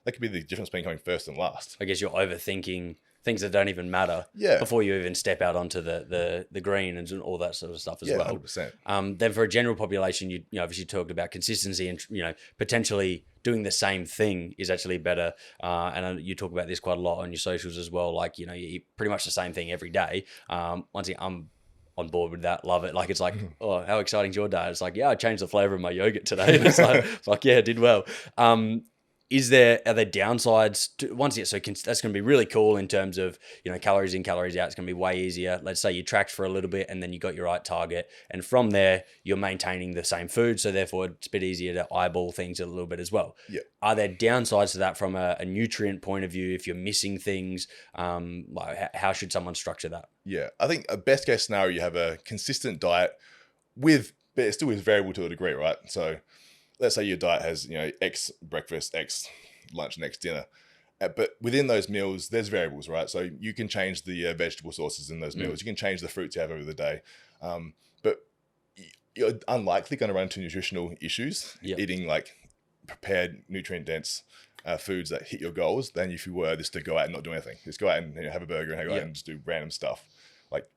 that could be the difference between coming first and last. I guess you're overthinking things that don't even matter before you even step out onto the green and all that sort of stuff as well. 100%. Then for a general population, you obviously talked about consistency and potentially doing the same thing is actually better. And you talk about this quite a lot on your socials as well. Like you eat pretty much the same thing every day. Once again, I'm on board with that. Love it. Like it's like, oh, how exciting is your day? It's like, I changed the flavor of my yogurt today. And it's like, yeah, I did well. are there downsides to, once again, so that's going to be really cool in terms of, calories in, calories out. It's going to be way easier. Let's say you tracked for a little bit and then you got your right target. And from there, you're maintaining the same food. So therefore it's a bit easier to eyeball things a little bit as well. Yeah. Are there downsides to that from a nutrient point of view? If you're missing things, like how should someone structure that? Yeah. I think a best case scenario, you have a consistent diet but it still is variable to a degree, right? So let's say your diet has, X breakfast, X lunch, and X dinner. But within those meals, there's variables, right? So you can change the vegetable sources in those meals. You can change the fruits you have over the day. But you're unlikely going to run into nutritional issues eating like prepared, nutrient-dense foods that hit your goals than if you were just to go out and not do anything. Just go out and have a burger and go out and just do random stuff. Like,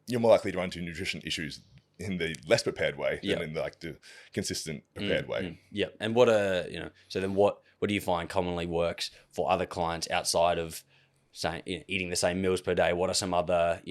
you're more likely to run into nutrition issues in the less prepared way than in the consistent prepared way. Yeah. And what so then what do you find commonly works for other clients outside of saying eating the same meals per day? What are some other,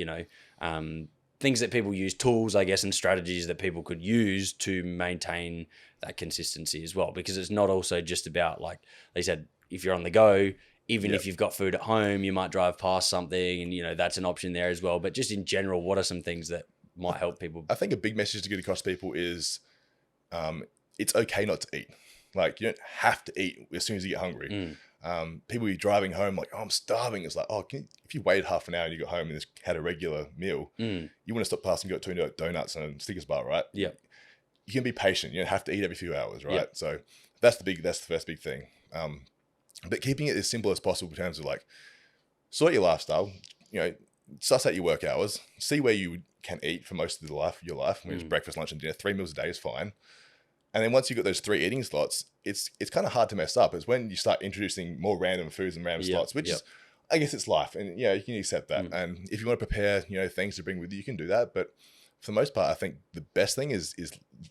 things that people use, tools, I guess, and strategies that people could use to maintain that consistency as well? Because it's not also just about, like they said, if you're on the go, even if you've got food at home, you might drive past something and, that's an option there as well. But just in general, what are some things that might help people? I think a big message to get across to people is it's okay not to eat. Like, you don't have to eat as soon as you get hungry. People be driving home like, oh, I'm starving. It's like, if you waited half an hour and you got home and just had a regular meal, you want to stop past and go to donuts and a Snickers bar, right? Yeah. You can be patient. You don't have to eat every few hours, right? Yep. So that's the first big thing. But keeping it as simple as possible in terms of like, sort your lifestyle, suss out your work hours, see where you can eat for most of your life, which is breakfast, lunch, and dinner. 3 meals a day is fine. And then once you've got those 3 eating slots, it's kind of hard to mess up. It's when you start introducing more random foods and random slots, which is, I guess, it's life. And you can accept that. And if you want to prepare, things to bring with you, you can do that. But for the most part, I think the best thing is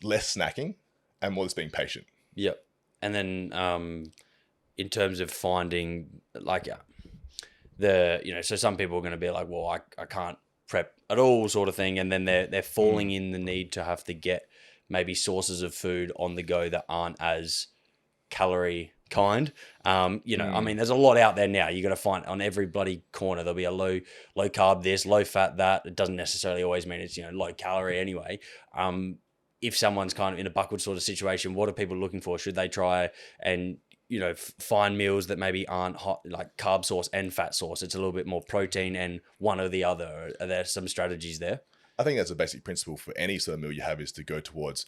less snacking and more just being patient. Yep. And then in terms of finding like so some people are going to be like, well, I can't prep at all sort of thing. And then they're falling in the need to have to get maybe sources of food on the go that aren't as calorie kind. I mean, there's a lot out there now. You got to find on every bloody corner, there'll be a low carb this, low fat that. It doesn't necessarily always mean it's, low calorie anyway. If someone's kind of in a buckward sort of situation, what are people looking for? Should they try and, find meals that maybe aren't hot, like carb source and fat source? It's a little bit more protein and one or the other. Are there some strategies there? I think that's a basic principle for any sort of meal you have, is to go towards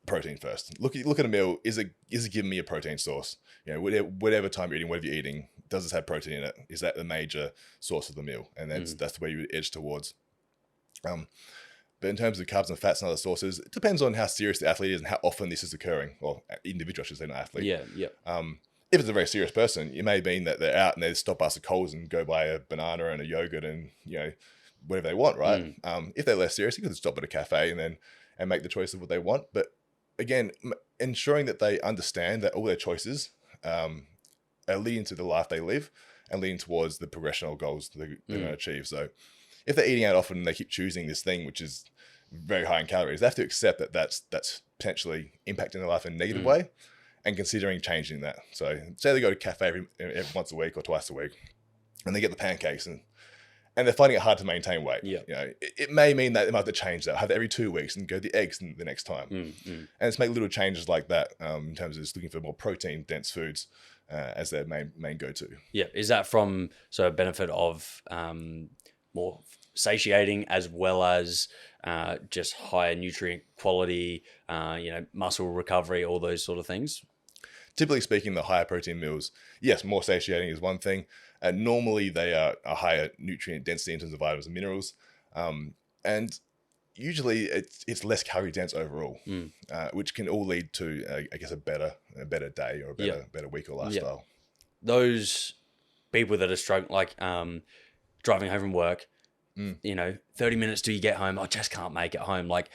protein first. Look at a meal. Is it giving me a protein source? Whatever time you're eating, whatever you're eating, does it have protein in it? Is that the major source of the meal? And that's the way you would edge towards. But in terms of carbs and fats and other sources, it depends on how serious the athlete is and how often this is occurring. Or individual, I should say, not athlete. Yeah. If it's a very serious person, it may mean that they're out and they stop past the Coles and go buy a banana and a yogurt and, whatever they want, right? If they're less serious, you could stop at a cafe and make the choice of what they want. But again, ensuring that they understand that all their choices are leading to the life they live and leading towards the progressional goals they're going to achieve. So if they're eating out often and they keep choosing this thing, which is very high in calories, they have to accept that that's potentially impacting their life in a negative way and considering changing that. So say they go to a cafe every once a week or twice a week and they get the pancakes and they're finding it hard to maintain weight. Yeah. It may mean that they might have to change that, have that every 2 weeks and go the eggs the next time. And it's make little changes like that in terms of just looking for more protein dense foods as their main go-to. Yeah. Is that from a benefit of more satiating as well as just higher nutrient quality, muscle recovery, all those sort of things? Typically speaking, the higher protein meals, yes, more satiating is one thing. Normally, they are a higher nutrient density in terms of vitamins and minerals. And usually, it's less calorie dense overall, which can all lead to, I guess, a better day or a better week or lifestyle. Those people that are struggling, like driving home from work, 30 minutes till you get home, I just can't make it home. Like,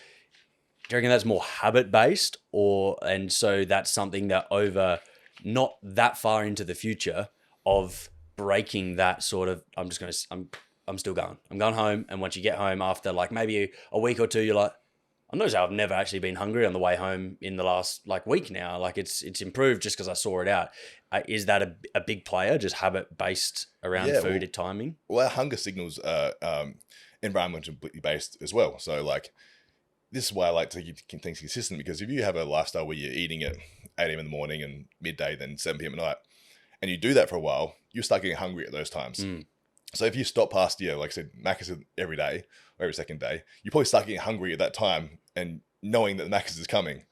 do you reckon that's more habit based, and so that's something that over not that far into the future of breaking that sort of, I'm still going. I'm going home, and once you get home after like maybe a week or two, you're like, I noticed how I've never actually been hungry on the way home in the last like week now. Like it's improved just because I saw it out. Is that a big player, just habit based around food and timing? Well, our hunger signals are environmentally based as well. So like, this is why I like to keep things consistent, because if you have a lifestyle where you're eating at 8 a.m. in the morning and midday, then 7 p.m. at night, and you do that for a while, you start getting hungry at those times. So if you stop past, like I said, Macca's every day or every second day, you probably start getting hungry at that time and knowing that the Macca's is coming.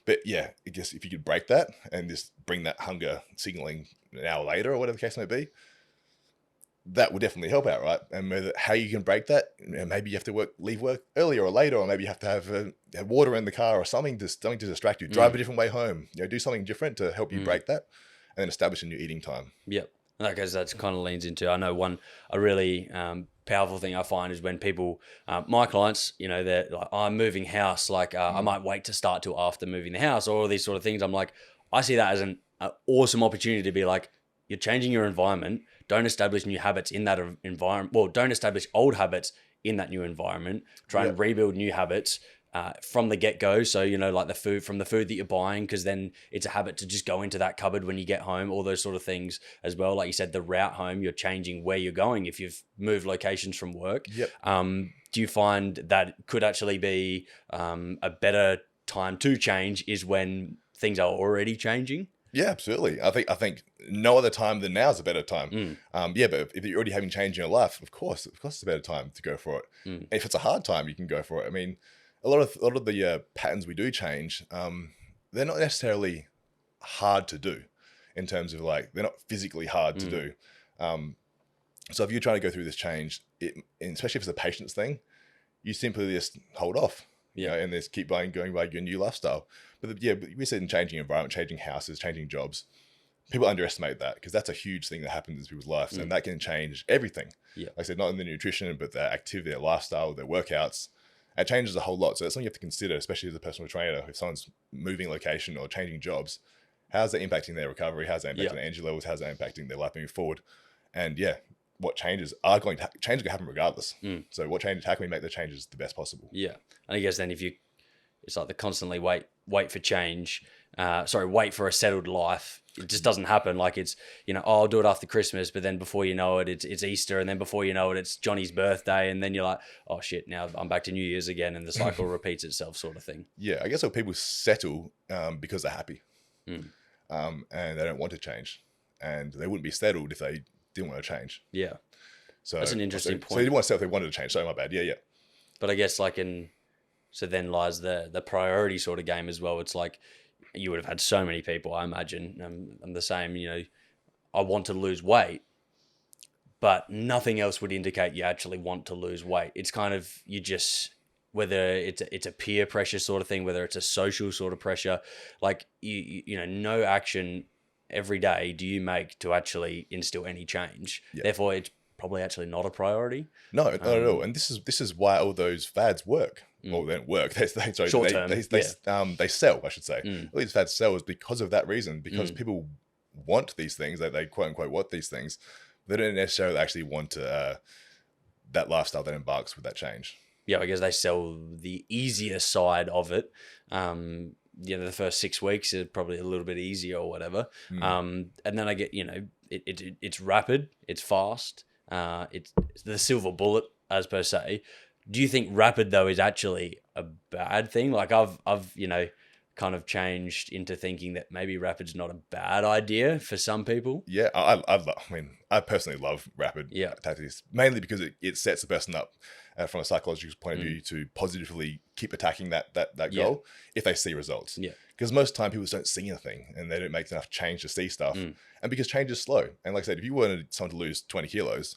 But yeah, I guess if you could break that and just bring that hunger signaling an hour later or whatever the case may be, that would definitely help out, right? And how you can break that, maybe you have to leave work earlier or later, or maybe you have to have water in the car or something to distract you. Drive a different way home. Do something different to help you break that, and then establish a new eating time. Yep. I guess that's kind of leans into, I know a really powerful thing I find is when people, my clients, they're like, I'm moving house, like I might wait to start till after moving the house, or all these sort of things. I'm like, I see that as an awesome opportunity to be like, you're changing your environment. Don't establish new habits in that environment. Well, don't establish old habits in that new environment. Try and rebuild new habits from the get-go. So, like the food that you're buying, because then it's a habit to just go into that cupboard when you get home, all those sort of things as well. Like you said, the route home, you're changing where you're going if you've moved locations from work. Yep. Do you find that could actually be a better time to change is when things are already changing? Yeah, absolutely. I think no other time than now is a better time. But if you're already having change in your life, of course it's a better time to go for it. If it's a hard time, you can go for it. I mean, a lot of the patterns we do change, they're not necessarily hard to do, in terms of like they're not physically hard to do. So if you're trying to go through this change, and especially if it's a patience thing, you simply just hold off. And just keep going by your new lifestyle. But we said in changing environment, changing houses, changing jobs, people underestimate that, because that's a huge thing that happens in people's lives, and that can change everything. Yeah. Like I said, not in the nutrition, but their activity, their lifestyle, their workouts. It changes a whole lot. So that's something you have to consider, especially as a personal trainer. If someone's moving location or changing jobs, how's that impacting their recovery? How's that impacting their energy levels? How's that impacting their life moving forward? And what changes are going to happen regardless. So what changes? How can we make the changes the best possible? Yeah, and I guess then it's like the constantly wait for change. Wait for a settled life. It just doesn't happen. Like it's I'll do it after Christmas, but then before you know it, it's Easter, and then before you know it, it's Johnny's birthday, and then you're like, oh shit, now I'm back to New Year's again, and the cycle repeats itself, sort of thing. Yeah, I guess so. People settle because they're happy, and they don't want to change, and they wouldn't be settled if they didn't want to change. Yeah. So that's an interesting point. So they didn't want to settle if they wanted to change. Sorry, my bad. Yeah. But I guess so then lies the priority sort of game as well. It's like you would have had so many people, I imagine, I'm the same, I want to lose weight, but nothing else would indicate you actually want to lose weight. It's kind of, whether it's a peer pressure sort of thing, whether it's a social sort of pressure, like no action every day do you make to actually instill any change. Yep. Therefore, it's probably actually not a priority. No, not at all. And this is why all those fads work. Well, they don't work. They sell, I should say. All these fads sell is because of that reason, because people want these things, they quote unquote want these things. They don't necessarily actually want that lifestyle that embarks with that change. Yeah, I guess they sell the easier side of it. The first 6 weeks is probably a little bit easier or whatever. And then I get, it's rapid, it's fast, it's the silver bullet, as per se. Do you think rapid though is actually a bad thing? Like I've kind of changed into thinking that maybe rapid's not a bad idea for some people. Yeah, I personally love rapid tactics, mainly because it sets the person up from a psychological point of view to positively keep attacking that goal if they see results. Yeah, because most of the time people just don't see anything and they don't make enough change to see stuff. And because change is slow. And like I said, if you wanted someone to lose 20 kilos,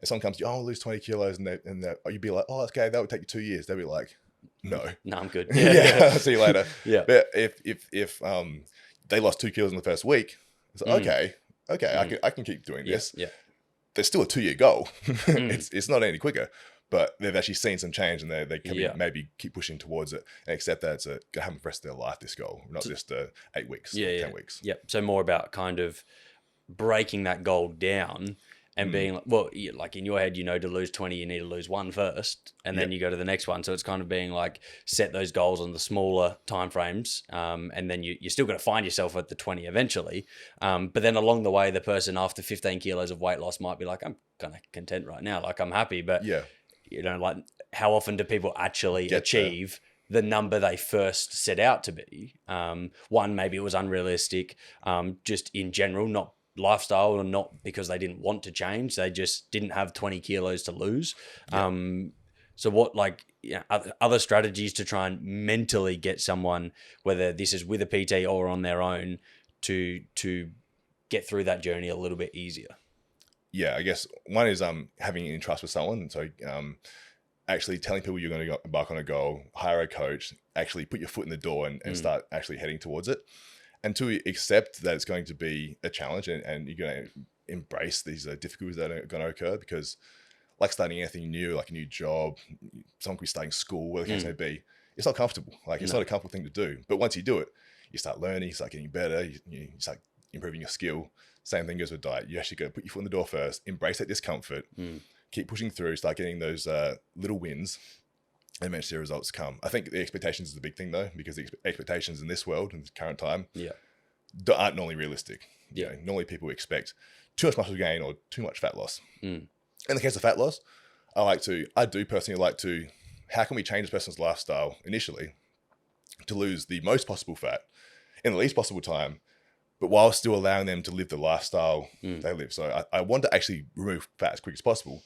if someone comes to you, I'll lose 20 kilos, and you'd be like, oh, okay, that would take you 2 years. They'd be like, no, I'm good. See you later. But if they lost 2 kilos in the first week, it's like, okay, I can keep doing this. Yeah. There's still a 2-year goal. It's not any quicker, but they've actually seen some change, and they can maybe keep pushing towards it and accept that it's going to happen for the rest of their life, this goal, not just 8 weeks, 10 weeks. Yeah. So more about kind of breaking that goal down and being like, well, like in your head, to lose 20, you need to lose one first, and then you go to the next one. So it's kind of being like, set those goals on the smaller timeframes, and then you're still going to find yourself at the 20 eventually. But then along the way, the person after 15 kilos of weight loss might be like, I'm kind of content right now. Like, I'm happy. But, like, how often do people actually achieve the number they first set out to be? One, maybe it was unrealistic, just in general, not lifestyle, or not because they didn't want to change. They just didn't have 20 kilos to lose. So what, like, other strategies to try and mentally get someone, whether this is with a PT or on their own, to get through that journey a little bit easier? Yeah, I guess one is having in trust with someone. So actually telling people you're going to embark on a goal, hire a coach, actually put your foot in the door and start actually heading towards it. And to accept that it's going to be a challenge, and you're going to embrace these difficulties that are going to occur, because like starting anything new, like a new job, someone could be starting school, whatever the case may be, it's not comfortable. Like, it's not a comfortable thing to do. But once you do it, you start learning, you start getting better, you start improving your skill. Same thing goes with diet. You actually go put your foot in the door first, embrace that discomfort, keep pushing through, start getting those little wins, and eventually the results come. I think the expectations is the big thing, though, because the expectations in this world, in this current time, aren't normally realistic. Normally people expect too much muscle gain or too much fat loss. In the case of fat loss, I do personally like to, how can we change this person's lifestyle initially to lose the most possible fat in the least possible time, but while still allowing them to live the lifestyle they live. So I want to actually remove fat as quick as possible,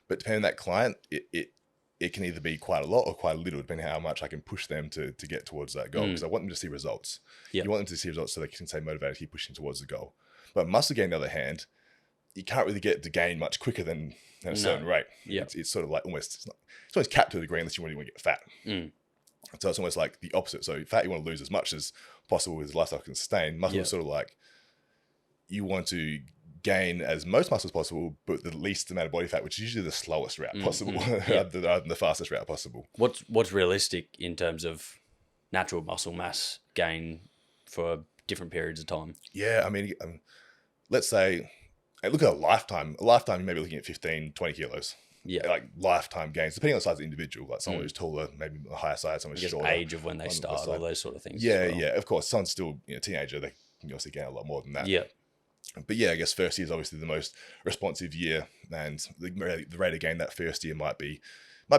but depending on that client, it can either be quite a lot or quite a little, depending on how much I can push them to get towards that goal. Because I want them to see results. You want them to see results so they can stay motivated to keep pushing towards the goal. But muscle gain, on the other hand, you can't really get to gain much quicker than a certain rate. It's sort of like it's almost capped to a degree unless you really want to get fat. So it's almost like the opposite. So fat, you want to lose as much as possible as lifestyle can sustain. Muscle is sort of like, you want to gain as most muscle as possible, but the least amount of body fat, which is usually the slowest route possible, rather than the fastest route possible. What's realistic in terms of natural muscle mass gain for different periods of time? Yeah, I mean, let's say, look at a lifetime. A lifetime, you may be looking at 15, 20 kilos. Like lifetime gains, depending on the size of the individual. Like someone who's taller, maybe a higher size, someone who's shorter. Age of when they start, all those sort of things. Yeah, of course. Someone's still a teenager, they can obviously gain a lot more than that. But I guess first year is obviously the most responsive year, and the rate of gain that first year might be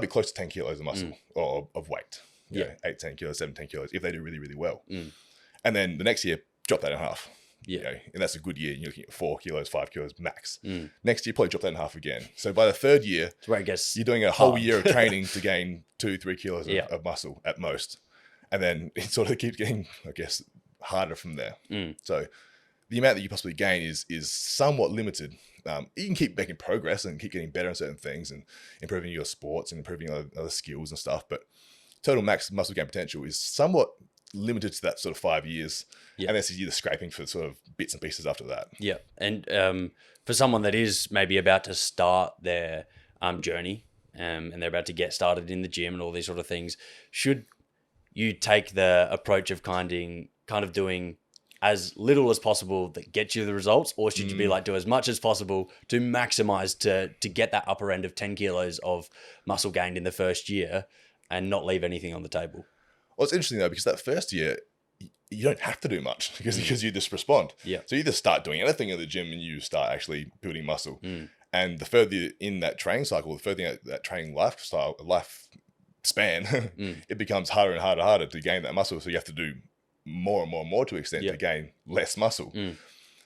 close to 10 kilos of muscle or of weight. 8, 10 kilos, 7, 10 kilos, if they do really, really well. And then the next year, drop that in half. And that's a good year. You're looking at 4 kilos, 5 kilos max. Next year, probably drop that in half again. So by the third year, where it gets you're doing a whole year of training to gain 2-3 kilos of muscle at most. And then it sort of keeps getting, I guess, harder from there. So the amount that you possibly gain is somewhat limited. You can keep making progress and keep getting better on certain things and improving your sports and improving other skills and stuff. But total max muscle gain potential is somewhat limited to that sort of 5 years. And then you're scraping for sort of bits and pieces after that. And for someone that is maybe about to start their journey and they're about to get started in the gym and all these sort of things, should you take the approach of kind of doing as little as possible that gets you the results, or should you be like, do as much as possible to maximize to get that upper end of 10 kilos of muscle gained in the first year and not leave anything on the table? Well, it's interesting though, because that first year, you don't have to do much because you just respond. So you either start doing anything in the gym and you start actually building muscle. And the further in that training cycle, the further in that training life span, it becomes harder and harder to gain that muscle. So you have to do more and more to extent to gain less muscle.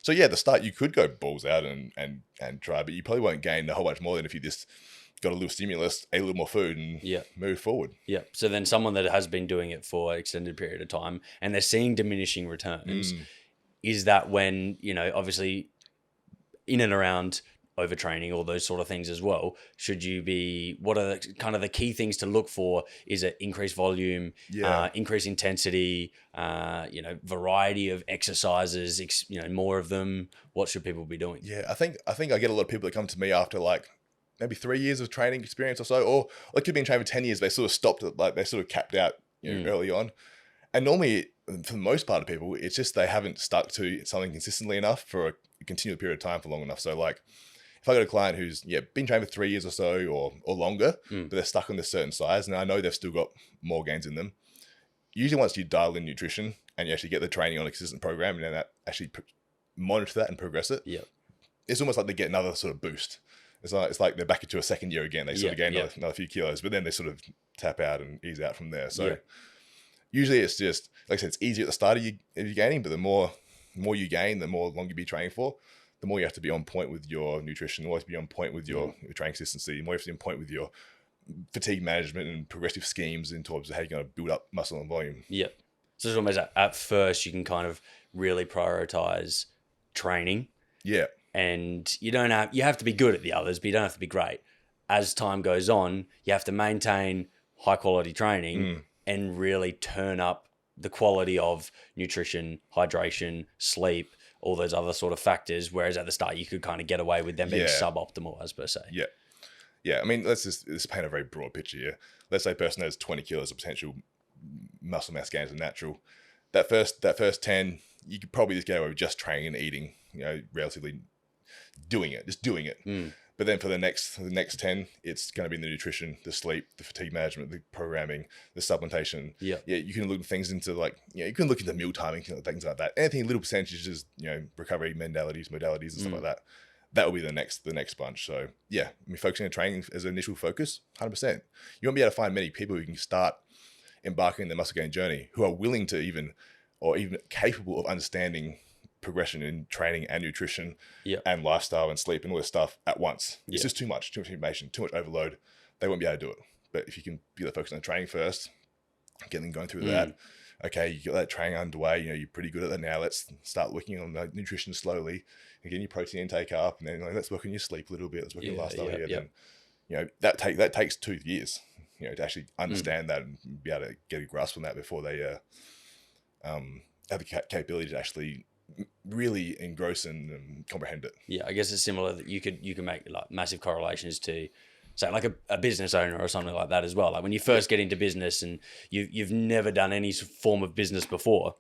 So the start, you could go balls out and try, but you probably won't gain a whole bunch more than if you just got a little stimulus, ate a little more food, and move forward. So then someone that has been doing it for an extended period of time and they're seeing diminishing returns, is that when, obviously in and around overtraining, all those sort of things as well, should you be, what are the kind of the key things to look for? Is it increased volume, increased intensity, variety of exercises, more of them? What should people be doing? I think I get a lot of people that come to me after like maybe 3 years of training experience or so, or they could have been training for 10 years. They sort of stopped it, like they sort of capped out early on. And normally, for the most part of people, it's just they haven't stuck to something consistently enough for a continual period of time for long enough. So like, if I got a client who's been trained for 3 years or so or longer, but they're stuck on this certain size, and I know they've still got more gains in them. Usually once you dial in nutrition and you actually get the training on a consistent program and then that actually monitor that and progress it, it's almost like they get another sort of boost. It's like they're back into a second year again. They sort of gain another few kilos, but then they sort of tap out and ease out from there. So usually it's just, like I said, it's easier at the start of you gaining, but the more you gain, the more longer you be training for, the more you have to be on point with your nutrition, the more you have to be on point with your training consistency, the more you have to be on point with your fatigue management and progressive schemes in terms of how you're going to build up muscle and volume. Yep. So it's almost at first you can kind of really prioritize training. Yeah. And you have to be good at the others, but you don't have to be great. As time goes on, you have to maintain high quality training and really turn up the quality of nutrition, hydration, sleep, all those other sort of factors. Whereas at the start, you could kind of get away with them being suboptimal, as per se. Yeah. Yeah. I mean, let's paint a very broad picture here. Let's say a person has 20 kilos of potential muscle mass gains and natural. That first 10, you could probably just get away with just training and eating, relatively doing it. But then for the next 10, it's going to be the nutrition, the sleep, the fatigue management, the programming, the supplementation. Yeah. You can look at things into you can look into meal timing, things like that. Anything little percentages, recovery modalities and stuff like that. That will be the next bunch. So focusing on training as an initial focus, 100%. You won't be able to find many people who can start embarking on their muscle gain journey who are willing to even capable of understanding progression in training and nutrition and lifestyle and sleep and all this stuff at once. It's just too much information, too much overload. They won't be able to do it. But if you can be focused on training first, get them going through that. Okay, you get that training underway, you're pretty good at that now. Let's start working on the nutrition slowly and getting your protein intake up, and then let's work on your sleep a little bit. Let's work on your lifestyle here. Then, that takes 2 years, to actually understand that and be able to get a grasp on that before they have the capability to actually really engross and comprehend it. Yeah, I guess it's similar that you can make like massive correlations to, say, like a business owner or something like that as well. Like when you first get into business and you've never done any form of business before,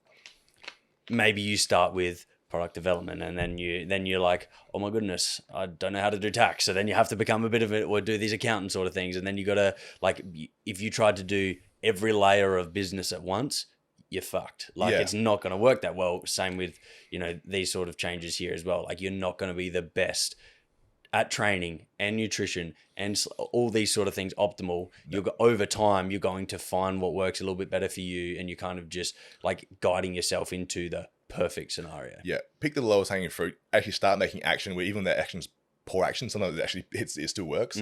maybe you start with product development and then you're like, oh my goodness, I don't know how to do tax. So then you have to become a bit of it or do these accountant sort of things. And then you got to, like, if you tried to do every layer of business at once, you're fucked. Like it's not going to work that well. Same with, these sort of changes here as well. Like you're not going to be the best at training and nutrition and all these sort of things optimal. Over time, you're going to find what works a little bit better for you. And you're kind of just like guiding yourself into the perfect scenario. Yeah. Pick the lowest hanging fruit, actually start making action where even that action's poor action, sometimes it still works.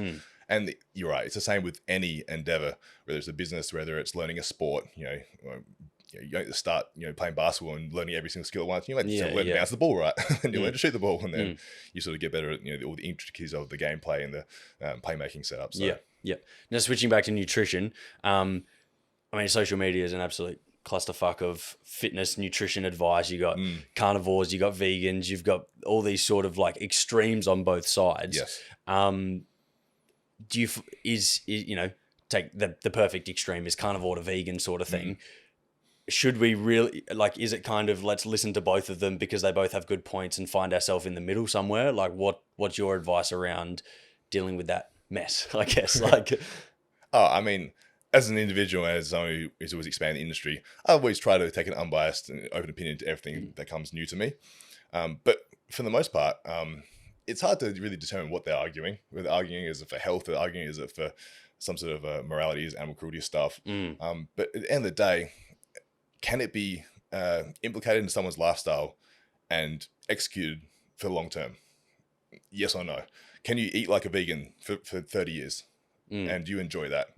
And you're right. It's the same with any endeavor, whether it's a business, whether it's learning a sport, you don't start, playing basketball and learning every single skill at once. You learn to bounce the ball right, and you learn to shoot the ball, and then you sort of get better at all the intricacies of the gameplay and the playmaking setup. So. Yeah. Now switching back to nutrition, social media is an absolute clusterfuck of fitness, nutrition advice. You got carnivores, you got vegans, you've got all these sort of like extremes on both sides. Yes. Do you take the perfect extreme is carnivore to vegan sort of thing? Should we really, is it kind of, let's listen to both of them because they both have good points and find ourselves in the middle somewhere? Like what's your advice around dealing with that mess, I guess? As an individual and as someone who is always expanding the industry, I always try to take an unbiased and open opinion to everything that comes new to me. But for the most part, it's hard to really determine what they're arguing. Whether arguing is it for health, or arguing is it for some sort of morality, is animal cruelty stuff. But at the end of the day, can it be implicated in someone's lifestyle and executed for the long term? Yes or no? Can you eat like a vegan for 30 years and do you enjoy that?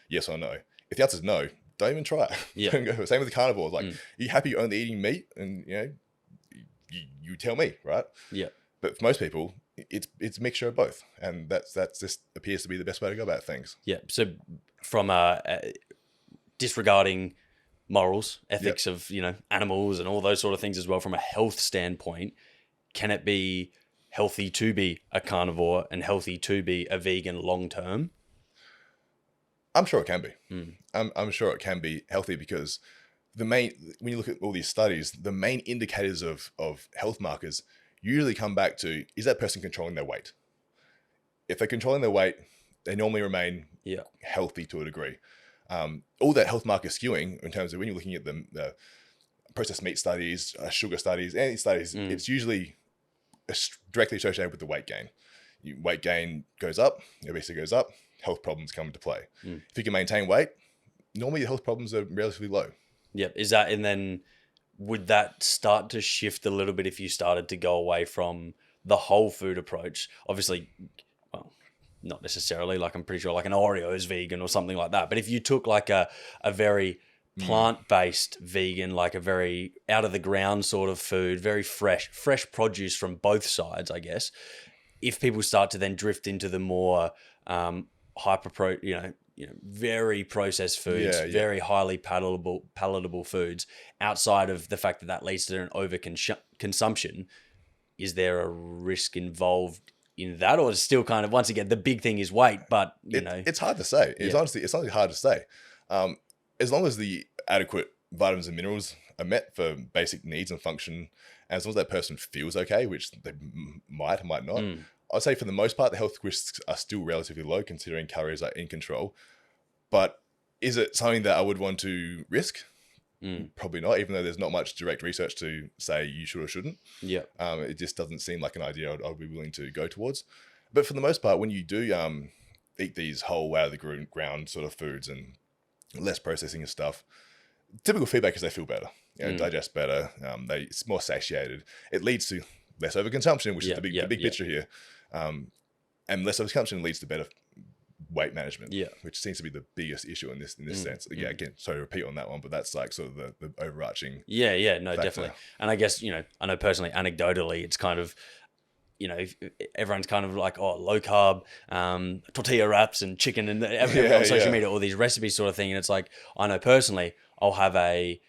Yes or no? If the answer is no, don't even try it. Don't go. Same with the carnivores. Are you happy only eating meat? And you tell me, right? Yeah. But for most people, it's a mixture of both, and that's just appears to be the best way to go about things. Yeah. So from disregarding morals, ethics of animals and all those sort of things as well, from a health standpoint, can it be healthy to be a carnivore and healthy to be a vegan long term? I'm sure it can be. I'm sure it can be healthy because when you look at all these studies, the main indicators of health markers usually come back to, is that person controlling their weight? if they're controlling their weight, they normally remain healthy to a degree. All that health marker skewing in terms of when you're looking at the processed meat studies, sugar studies, any studies, it's usually directly associated with the weight gain. Weight gain goes up, obesity goes up, health problems come into play. If you can maintain weight, normally your health problems are relatively low. Yep. Is that, and then would that start to shift a little bit if you started to go away from the whole food approach? Obviously, well, not necessarily, like I'm pretty sure like an Oreo is vegan or something like that. But if you took like a very plant-based vegan, like a very out of the ground sort of food, very fresh produce from both sides, I guess. If people start to then drift into the more very processed foods, very highly palatable foods, outside of the fact that that leads to an overconsumption, is there a risk involved in that, or is still kind of, once again, the big thing is weight, but it's hard to say. It's honestly hard to say. As long as the adequate vitamins and minerals are met for basic needs and function, and as long as that person feels okay, which they might or might not, I'd say for the most part, the health risks are still relatively low considering calories are in control. But is it something that I would want to risk? Probably not, even though there's not much direct research to say you should or shouldn't. It just doesn't seem like an idea I'd be willing to go towards. But for the most part, when you do eat these whole out of the ground sort of foods and less processing and stuff, typical feedback is they feel better, digest better, it's more satiated. It leads to less overconsumption, which is the big picture here. And less overconsumption leads to better weight management, which seems to be the biggest issue in this sense. Again, sorry to repeat on that one, but that's like sort of the overarching factor. Definitely. And I guess, I know personally, anecdotally, it's kind of, everyone's kind of like, low carb, tortilla wraps and chicken and everything on social media, all these recipes sort of thing. And it's like, I know personally, I'll have a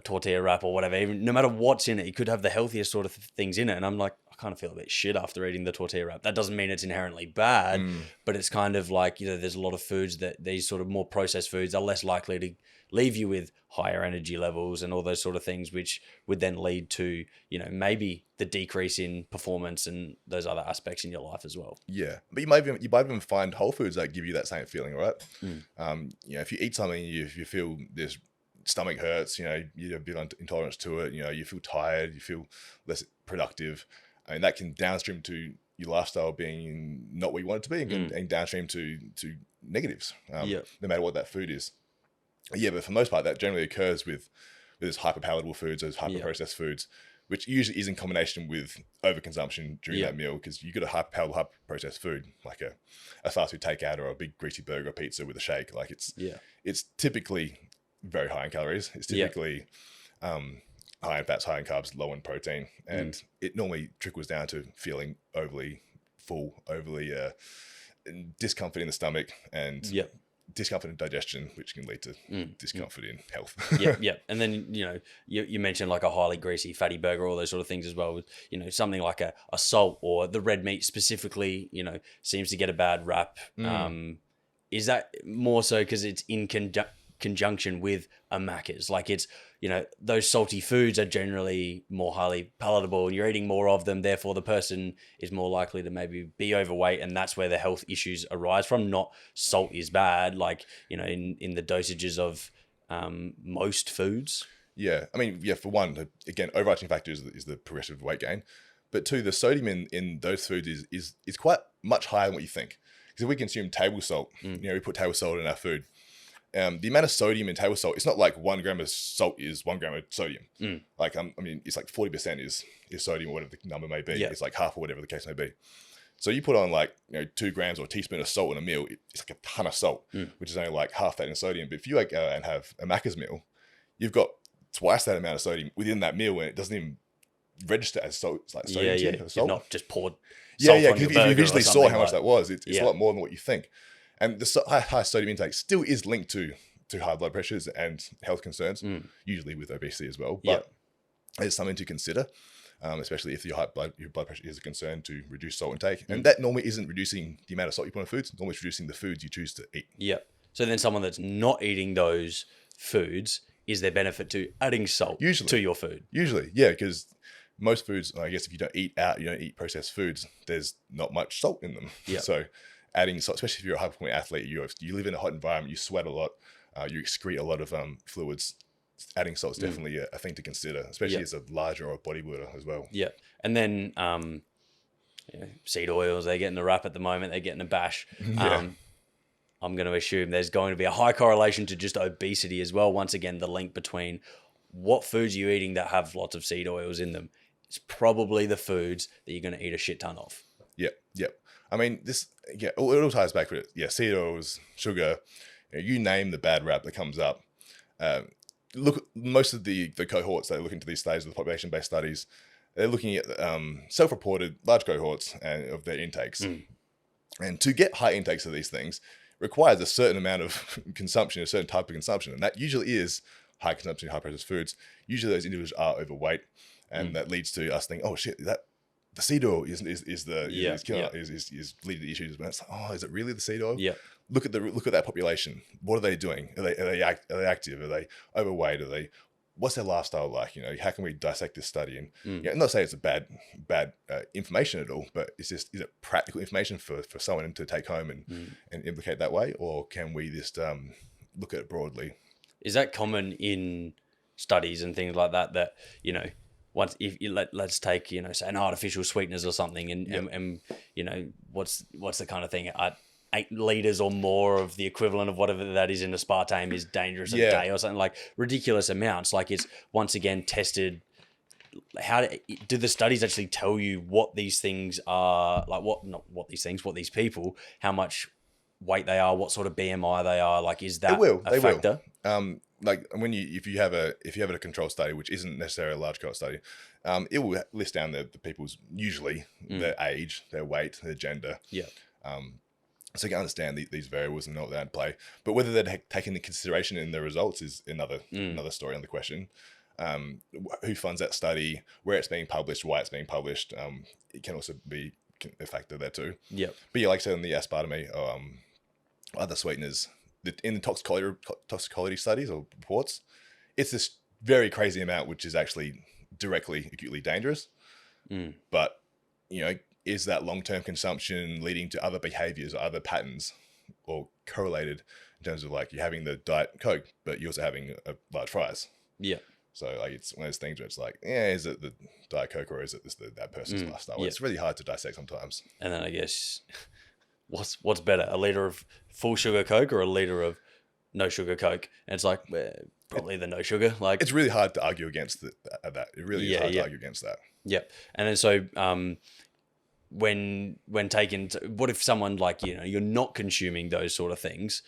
tortilla wrap or whatever, even no matter what's in it, you could have the healthiest sort of things in it. And I'm like, I kind of feel a bit shit after eating the tortilla wrap. That doesn't mean it's inherently bad, but it's kind of like, there's a lot of foods that these sort of more processed foods are less likely to leave you with higher energy levels and all those sort of things, which would then lead to, maybe the decrease in performance and those other aspects in your life as well. Yeah. But you might even find whole foods that give you that same feeling, right? If you eat something, you feel this stomach hurts, you have a bit of intolerance to it, you feel tired, you feel less productive. I mean, that can downstream to your lifestyle being not what you want it to be, and downstream to negatives, no matter what that food is. But for the most part, that generally occurs with those hyper-palatable foods, those hyper-processed foods, which usually is in combination with overconsumption during that meal, because you got a hyper-palatable, hyper-processed food, like a fast food takeout or a big greasy burger or pizza with a shake. Like it's typically very high in calories. It's typically high in fats, high in carbs, low in protein, and it normally trickles down to feeling overly full, overly discomfort in the stomach, and discomfort in digestion, which can lead to discomfort in health. And then you mentioned like a highly greasy, fatty burger, all those sort of things as well. Something like a salt or the red meat specifically, seems to get a bad rap. Is that more so because it's in conjunction with a Macca's? Like it's, those salty foods are generally more highly palatable and you're eating more of them. Therefore, the person is more likely to maybe be overweight, and that's where the health issues arise from. Not salt is bad, like, in the dosages of most foods. Yeah. I mean, for one, again, overarching factor is the progressive weight gain. But two, the sodium in those foods is quite much higher than what you think. Because if we consume table salt, we put table salt in our food, the amount of sodium in table salt, it's not like 1 gram of salt is 1 gram of sodium. Like, it's like 40% is sodium, or whatever the number may be. It's like half or whatever the case may be. So you put on 2 grams or a teaspoon of salt in a meal, it's like a ton of salt, which is only like half that in sodium. But if you go and have a Macca's meal, you've got twice that amount of sodium within that meal, and it doesn't even register as salt. It's like sodium. You're not just poured salt on your burger. If you visually saw how much that was, it's a lot more than what you think. And the high sodium intake still is linked to high blood pressures and health concerns, usually with obesity as well. But it's something to consider, especially if your blood pressure is a concern, to reduce salt intake. And that normally isn't reducing the amount of salt you put on foods. Normally it's reducing the foods you choose to eat. So then someone that's not eating those foods, is there benefit to adding salt to your food? Usually, because most foods, I guess if you don't eat out, you don't eat processed foods, there's not much salt in them. Yeah. So adding salt, especially if you're a high performing athlete, you live in a hot environment, you sweat a lot, you excrete a lot of fluids. Adding salt is definitely a thing to consider, especially as a larger or bodybuilder as well. Yeah. And then seed oils, they're getting the rap at the moment, they're getting a bash. I'm going to assume there's going to be a high correlation to just obesity as well. Once again, the link between what foods you're eating that have lots of seed oils in them, it's probably the foods that you're going to eat a shit ton of. Yep. I mean, it all ties back to it. Yeah, seed oils, sugar, you name the bad rap that comes up. Look, most of the cohorts that look into these studies, the population-based studies, they're looking at self-reported large cohorts of their intakes. And to get high intakes of these things requires a certain amount of consumption, a certain type of consumption. And that usually is high consumption, high processed foods. Usually those individuals are overweight. And that leads to us thinking, oh shit, the seed oil is leading to the issues. But it's like, oh, is it really the seed oil? Yeah. Look at that population. What are they doing? Are they active? Are they overweight? What's their lifestyle like? How can we dissect this study? And I'm not saying it's a bad information at all, but is it practical information for someone to take home and implicate that way, or can we just look at it broadly? Is that common in studies and things like that? That once if you let's take say an artificial sweeteners or something, and what's the kind of thing? 8 liters or more of the equivalent of whatever that is in aspartame is dangerous a day or something, like ridiculous amounts. Like, it's once again tested. How do the studies actually tell you what these things are? Like, what these people, how much weight they are, what sort of BMI they are? Like, is that a factor? Like if you have a control study, which isn't necessarily a large cohort study, it will list down the people's, usually their age, their weight, their gender. Yeah. So you can understand these variables and know what they're in play. But whether they're taken into consideration in their results is another story, another question. Who funds that study, where it's being published, why it's being published. It can also be a factor there too. Yeah. But yeah, like I said, in the aspartame or other sweeteners, in the toxicology studies or reports, it's this very crazy amount, which is actually directly acutely dangerous. But, is that long-term consumption leading to other behaviors or other patterns, or correlated in terms of like you're having the Diet Coke, but you're also having a large fries? Yeah. So like it's one of those things where it's like, is it the Diet Coke or is it that person's lifestyle? Yeah. It's really hard to dissect sometimes. And then I guess what's better, a liter of full sugar Coke or a liter of no sugar Coke? And it's like, probably the no sugar. Like, it's really hard to argue against that. It really is hard to argue against that. Yep. And then so when taken to, what if someone like, you're not consuming those sort of things?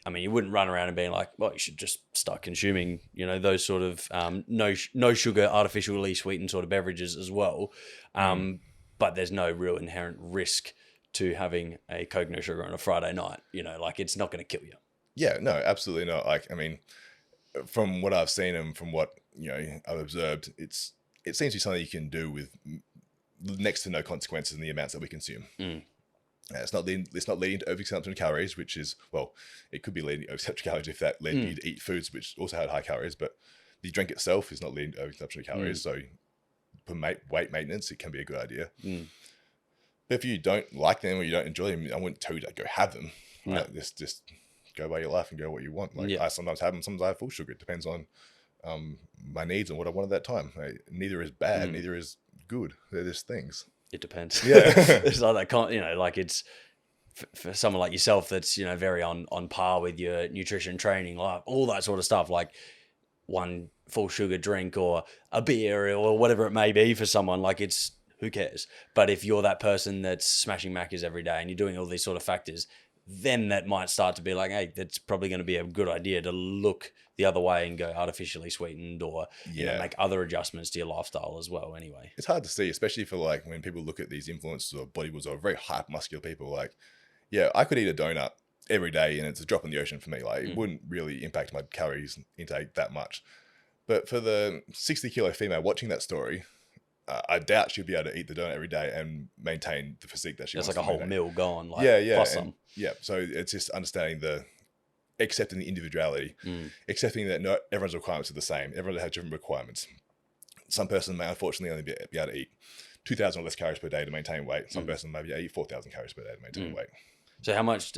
I mean, you wouldn't run around and being like, well, you should just start consuming, those sort of no sugar, artificially sweetened sort of beverages as well. But there's no real inherent risk to having a Coke no sugar on a Friday night. Like, it's not going to kill you. Yeah, no, absolutely not. Like, I mean, from what I've seen and from what I've observed, it seems to be something you can do with next to no consequences in the amounts that we consume. It's not leading to overconsumption of calories, which is, well, it could be leading to overconsumption of calories if that led you to eat foods which also had high calories, but the drink itself is not leading to overconsumption of calories. So for weight maintenance, it can be a good idea. But if you don't like them or you don't enjoy them, I wouldn't tell you to go have them. Right? Just go by your life and go what you want. Like, I sometimes have them, sometimes I have full sugar. It depends on my needs and what I want at that time. Neither is bad, neither is good. They're just things. It depends. Yeah. It's like that, like it's for someone like yourself that's, very on par with your nutrition training, like all that sort of stuff, like one full sugar drink or a beer or whatever it may be for someone, like, it's, who cares? But if you're that person that's smashing Maccas every day and you're doing all these sort of factors, then that might start to be like, hey, that's probably going to be a good idea to look the other way and go artificially sweetened or make other adjustments to your lifestyle as well. Anyway, it's hard to see, especially for like when people look at these influencers or bodybuilders or very hyper muscular people. Like, I could eat a donut every day and it's a drop in the ocean for me. Like, it wouldn't really impact my calories intake that much. But for the 60-kilo female watching that story, I doubt she'll be able to eat the donut every day and maintain the physique that she wants. It's like a whole meal gone. Like, plus some. Yeah. So it's just understanding accepting the individuality, accepting that not everyone's requirements are the same. Everyone has different requirements. some person may unfortunately only be able to eat 2,000 or less calories per day to maintain weight. Some person may be able to eat 4,000 calories per day to maintain weight. So how much,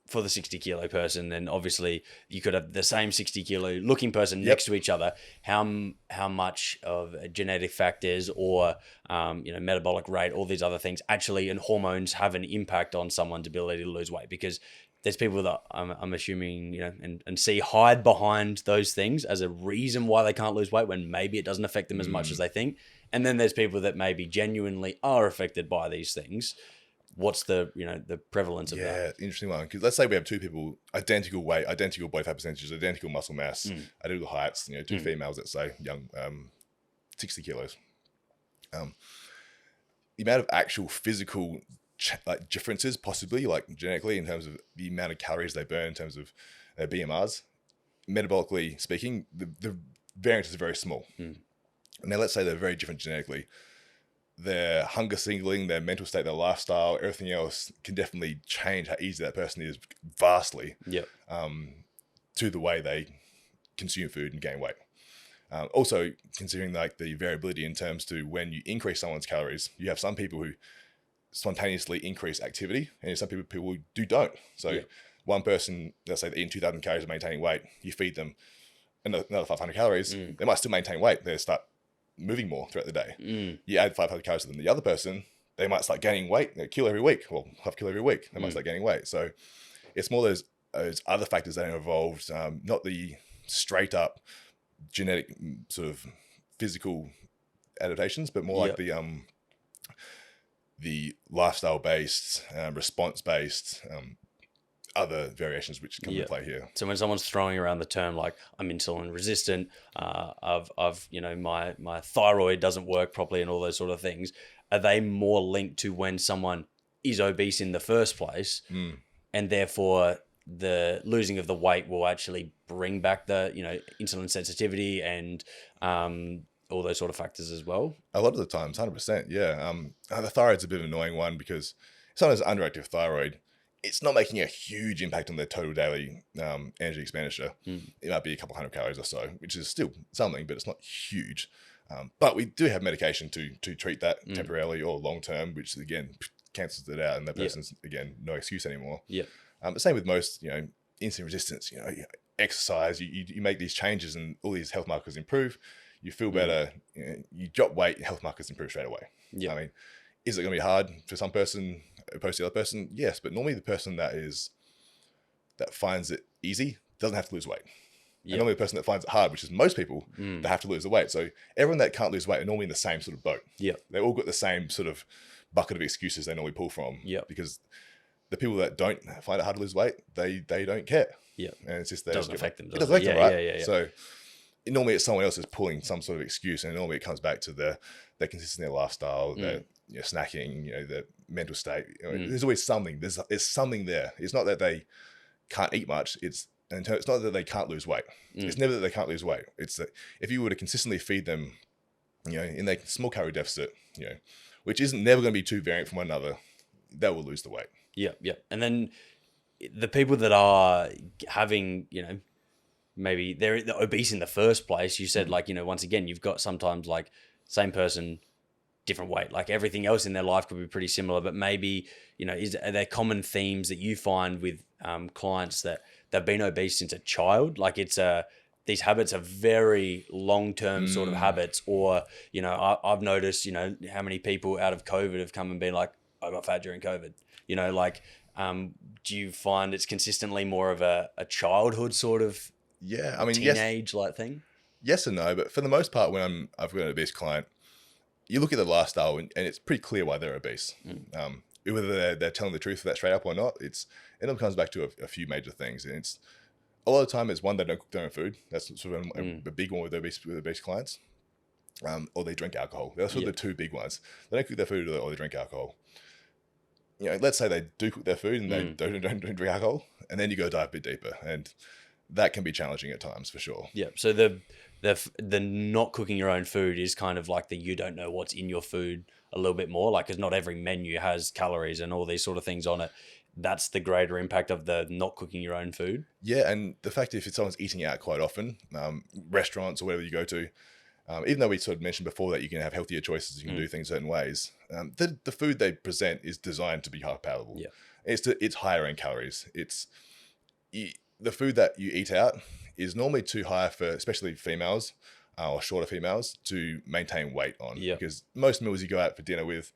for the 60 kilo person, then obviously you could have the same 60 kilo looking person next to each other. How much of genetic factors or, metabolic rate, all these other things actually, and hormones have an impact on someone's ability to lose weight? Because there's people that I'm assuming, and hide behind those things as a reason why they can't lose weight when maybe it doesn't affect them as much as they think. And then there's people that maybe genuinely are affected by these things. What's the prevalence of that? Yeah, interesting one. Because let's say we have two people, identical weight, identical body fat percentages, identical muscle mass, identical heights, two females, let's say, young, 60 kilos. The amount of actual physical differences, possibly like genetically, in terms of the amount of calories they burn, in terms of their BMRs, metabolically speaking, the variance is very small. Now, let's say they're very different genetically. Their hunger signaling, their mental state, their lifestyle, everything else can definitely change how easy that person is vastly to the way they consume food and gain weight. Also, considering like the variability in terms to when you increase someone's calories, you have some people who spontaneously increase activity, and some people who don't. So one person, let's say they're eating 2,000 calories of maintaining weight, you feed them another 500 calories, they might still maintain weight. They start moving more throughout the day. You add 500 calories to them. The other person, they might start gaining weight, a kilo every week, or half kilo every week. They might start gaining weight. So it's more those other factors that are involved, not the straight up genetic sort of physical adaptations, but more like the lifestyle based, response based, other variations which come into play here. So when someone's throwing around the term like I'm insulin resistant, my thyroid doesn't work properly and all those sort of things, are they more linked to when someone is obese in the first place, and therefore the losing of the weight will actually bring back the insulin sensitivity and all those sort of factors as well? A lot of the times, 100%. Yeah. The thyroid's a bit of an annoying one because if someone has underactive thyroid, it's not making a huge impact on their total daily energy expenditure. It might be a couple hundred calories or so, which is still something, but it's not huge. But we do have medication to treat that temporarily or long term, which again cancels it out, and that person's again no excuse anymore. The same with most, insulin resistance. Exercise, you make these changes, and all these health markers improve. You feel better. You drop weight, your health markers improve straight away. I mean, is it going to be hard for some person opposed to the other person? Yes, but normally the person that finds it easy doesn't have to lose weight. And normally the person that finds it hard, which is most people, they have to lose the weight. So everyone that can't lose weight are normally in the same sort of boat. They all got the same sort of bucket of excuses they normally pull from. Because the people that don't find it hard to lose weight, they don't care. And it's just it doesn't affect them. It doesn't affect them, right? So normally it's someone else is pulling some sort of excuse, and normally it comes back to their consistency in their lifestyle, their snacking, their mental state. There's always something. There's something there. It's not that they can't eat much. It's not that they can't lose weight. It's never that they can't lose weight. It's that if you were to consistently feed them, in their small calorie deficit, which isn't never going to be too variant from one another, they will lose the weight. And then the people that are having, maybe they're obese in the first place, you said once again, you've got sometimes like same person, different weight, like everything else in their life could be pretty similar, but maybe, are there common themes that you find with clients that they've been obese since a child? Like these habits are very long-term sort of habits, or, I've noticed, how many people out of COVID have come and been like, I got fat during COVID, do you find it's consistently more of a childhood sort of teenage like thing? Yes and no, but for the most part, when I've got an obese client, you look at their lifestyle and it's pretty clear why they're obese. Whether they're telling the truth of that straight up or not, it all comes back to a few major things. And it's a lot of the time it's one, they don't cook their own food. That's sort of a big one with obese clients. Or they drink alcohol. Those are the two big ones. They don't cook their food or they drink alcohol. Let's say they do cook their food and they don't drink alcohol, and then you go dive a bit deeper, and that can be challenging at times for sure. So the not cooking your own food is kind of like you don't know what's in your food a little bit more, like because not every menu has calories and all these sort of things on it. That's the greater impact of the not cooking your own food. Yeah, and the fact if someone's eating out quite often, restaurants or whatever you go to, Even though we sort of mentioned before that you can have healthier choices, you can do things certain ways. The food they present is designed to be high palatable. Yeah. It's higher in calories. The food that you eat out is normally too high for especially females or shorter females to maintain weight on. Yeah. Because most meals you go out for dinner with,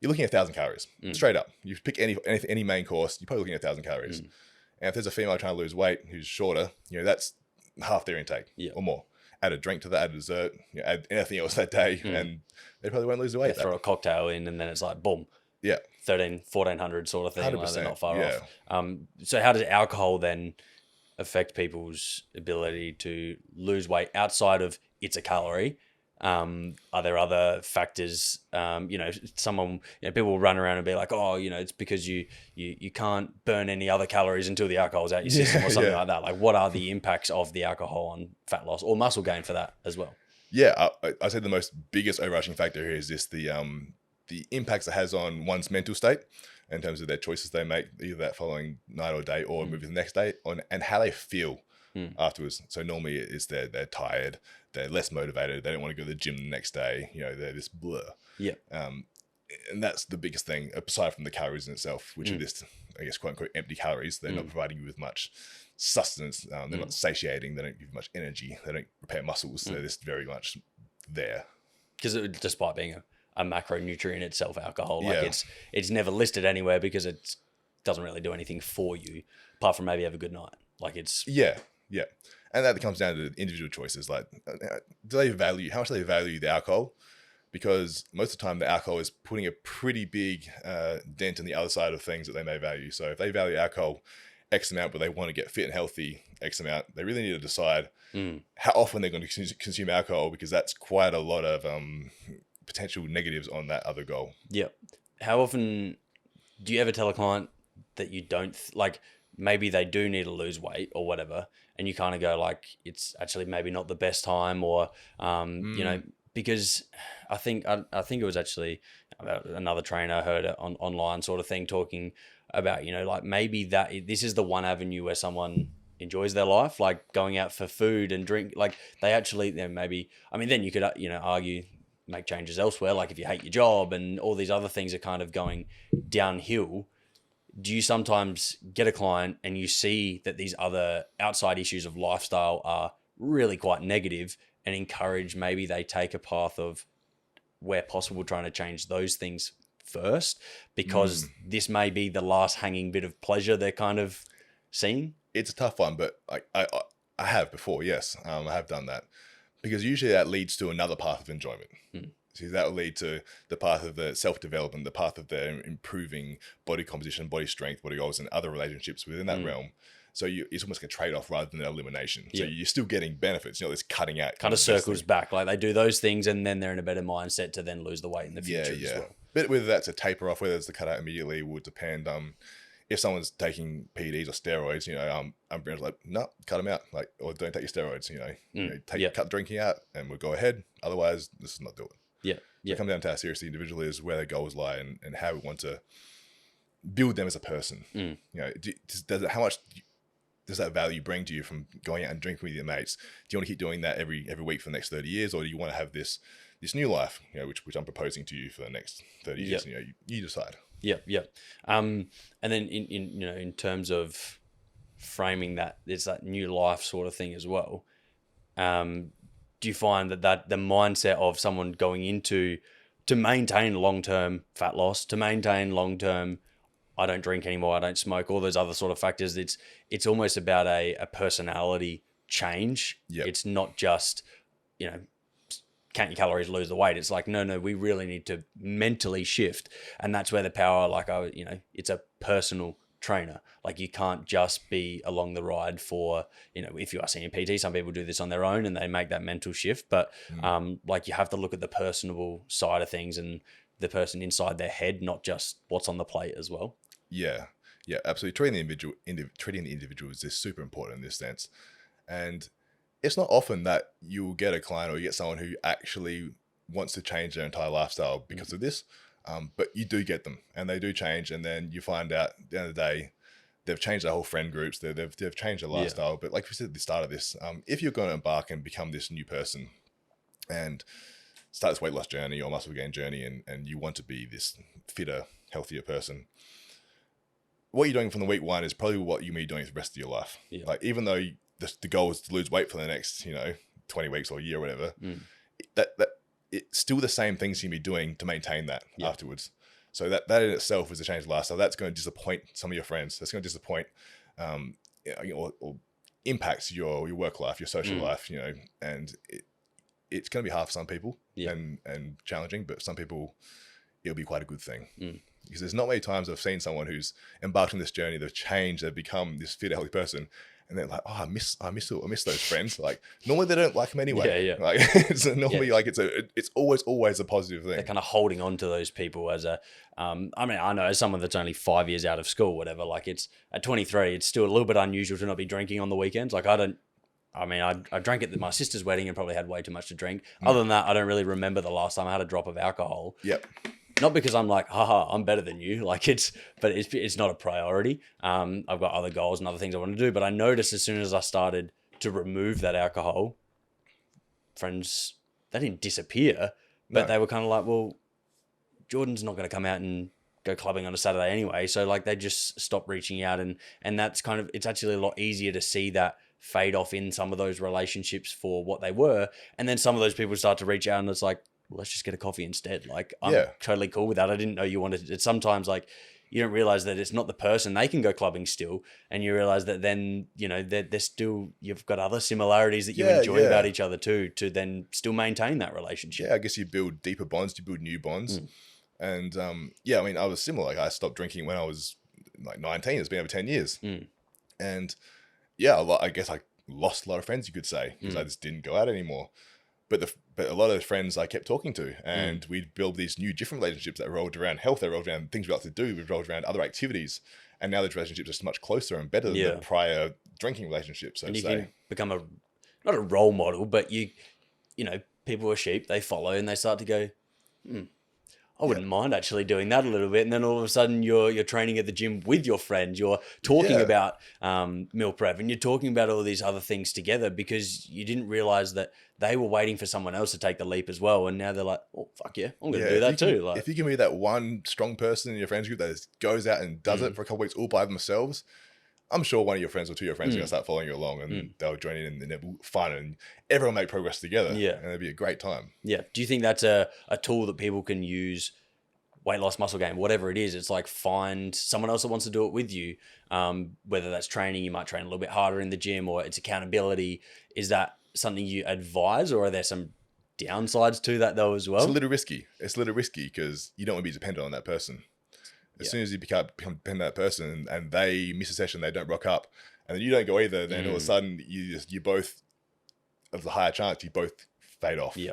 you're looking at 1,000 calories straight up. You pick any main course, you're probably looking at 1,000 calories. And if there's a female trying to lose weight who's shorter, that's half their intake or more. Add a drink to that, add a dessert, add anything else that day, and they probably won't lose the weight. Throw a cocktail in, and then it's like boom. Yeah. 1,400 sort of thing. Like they're not far yeah. off. So how does alcohol then affect people's ability to lose weight outside of it's a calorie? Are there other factors? People will run around and be like, oh, it's because you can't burn any other calories until the alcohol's out your system or something like that. Like, what are the impacts of the alcohol on fat loss or muscle gain for that as well? Yeah, I'd say the biggest overarching factor here is just the impacts it has on one's mental state in terms of their choices they make, either that following night or day or moving the next day, and how they feel afterwards. So normally it's they're tired, they're less motivated, they don't want to go to the gym the next day, they're just blur. Yeah. And that's the biggest thing, aside from the calories in itself, which are just, I guess, quote unquote, empty calories. They're not providing you with much sustenance. They're not satiating. They don't give you much energy. They don't repair muscles. They're just very much there. Because despite being a macronutrient itself, alcohol, it's never listed anywhere because it doesn't really do anything for you, apart from maybe have a good night. Like it's... Yeah. And that comes down to individual choices. Like, how much do they value the alcohol? Because most of the time the alcohol is putting a pretty big dent in the other side of things that they may value. So if they value alcohol X amount, but they want to get fit and healthy X amount, they really need to decide how often they're going to consume alcohol, because that's quite a lot of potential negatives on that other goal. Yeah. How often do you ever tell a client that you don't, maybe they do need to lose weight or whatever, and you kind of go like, it's actually maybe not the best time, or, because I think it was actually about another trainer I heard it online sort of thing talking about, maybe this is the one avenue where someone enjoys their life, like going out for food and drink, like they actually, maybe, then you could, argue, make changes elsewhere. Like if you hate your job and all these other things are kind of going downhill, do you sometimes get a client and you see that these other outside issues of lifestyle are really quite negative, and encourage maybe they take a path of, where possible, trying to change those things first, because this may be the last hanging bit of pleasure they're kind of seeing? It's a tough one, but I have before, yes. I have done that, because usually that leads to another path of enjoyment. So that will lead to the path of the self-development, the path of the improving body composition, body strength, body goals, and other relationships within that realm. So it's almost like a trade-off rather than an elimination. So you're still getting benefits. This cutting out kind of circles back. Like they do those things, and then they're in a better mindset to then lose the weight in the future as well. But whether that's a taper off, whether it's the cut out immediately, would depend. If someone's taking PEDs or steroids, I'm like, no, cut them out. Like, or don't take your steroids. Cut the drinking out, and we'll go ahead. Otherwise, this is not doing. Yeah. So it comes down to how serious the individual is, where their goals lie, and how we want to build them as a person. How much does that value bring to you from going out and drinking with your mates? Do you want to keep doing that every week for the next 30 years, or do you want to have this new life, which I'm proposing to you for the next 30 years? You decide. Yeah. And then in terms of framing that, it's that new life sort of thing as well. Do you find that the mindset of someone going into to maintain long-term fat loss, to maintain long-term, I don't drink anymore, I don't smoke, all those other sort of factors, it's almost about a personality change. It's not just, count your calories, lose the weight. It's like, no, we really need to mentally shift. And that's where the power, it's a personal trainer. Like you can't just be along the ride for, if you are seeing PT, some people do this on their own and they make that mental shift. But you have to look at the personable side of things and the person inside their head, not just what's on the plate as well. Yeah, absolutely. Treating the individual is just super important in this sense. And it's not often that you'll get a client or you get someone who actually wants to change their entire lifestyle because of this. But you do get them, and they do change, and then you find out at the end of the day, they've changed their whole friend groups, they've changed their lifestyle. But like we said at the start of this, if you're going to embark and become this new person, and start this weight loss journey or muscle gain journey, and you want to be this fitter, healthier person, what you're doing from the week one is probably what you may be doing for the rest of your life. Yeah. Like, even though the goal is to lose weight for the next, 20 weeks or a year or whatever, that it's still the same things you can be doing to maintain that afterwards. So that in itself is a change of lifestyle. That's going to disappoint some of your friends. That's going to disappoint, or impacts your work life, your social life, and it's going to be hard for some people and challenging, but some people it'll be quite a good thing. Because there's not many times I've seen someone who's embarked on this journey, they've changed, they've become this fit, healthy person, and they're like, oh, I miss those friends. Like, normally they don't like them anyway. Yeah. Like, it's normally like it's always a positive thing. They're kind of holding on to those people as a, I mean, I know as someone that's only 5 years out of school, whatever, like it's at 23, it's still a little bit unusual to not be drinking on the weekends. Like I drank at my sister's wedding and probably had way too much to drink. Other than that, I don't really remember the last time I had a drop of alcohol. Yep. Not because I'm like, haha, I'm better than you. Like but it's not a priority. I've got other goals and other things I want to do. But I noticed as soon as I started to remove that alcohol, friends, they didn't disappear, but they were kind of like, well, Jordan's not going to come out and go clubbing on a Saturday anyway. So like they just stopped reaching out, and that's kind of, it's actually a lot easier to see that fade off in some of those relationships for what they were. And then some of those people start to reach out and it's like, well, let's just get a coffee instead. Like, I'm totally cool with that. I didn't know you wanted it. Sometimes like you don't realize that it's not the person. They can go clubbing still. And you realize that then, they're still, you've got other similarities that you enjoy about each other too, to then still maintain that relationship. Yeah, I guess you build deeper bonds, you build new bonds. And I mean, I was similar. Like, I stopped drinking when I was like 19. It's been over 10 years. And I guess I lost a lot of friends, you could say, because I just didn't go out anymore. But a lot of those friends I kept talking to, and we'd build these new different relationships that rolled around health, that rolled around things we like to do, we rolled around other activities. And now those relationships are just much closer and better than the prior drinking relationships, and you can become not a role model, but people are sheep, they follow and they start to go, I wouldn't mind actually doing that a little bit. And then all of a sudden you're training at the gym with your friends. You're talking about meal prep, and you're talking about all these other things together because you didn't realize that they were waiting for someone else to take the leap as well. And now they're like, oh, fuck yeah, I'm going to do that too. Like, if you can be that one strong person in your friends group that just goes out and does it for a couple of weeks all by themselves, I'm sure one of your friends or two of your friends are going to start following you along, and they'll join in, and it'll be fun, and everyone make progress together. Yeah. And it'll be a great time. Yeah. Do you think that's a tool that people can use, weight loss, muscle gain, whatever it is? It's like, find someone else that wants to do it with you. Whether that's training, you might train a little bit harder in the gym, or it's accountability. Is that something you advise, or are there some downsides to that though as well? It's a little risky. Because you don't want to be dependent on that person. As soon as you become dependent on that person and they miss a session, they don't rock up, and then you don't go either, then all of a sudden you both, of the higher chance, you both fade off. Yeah.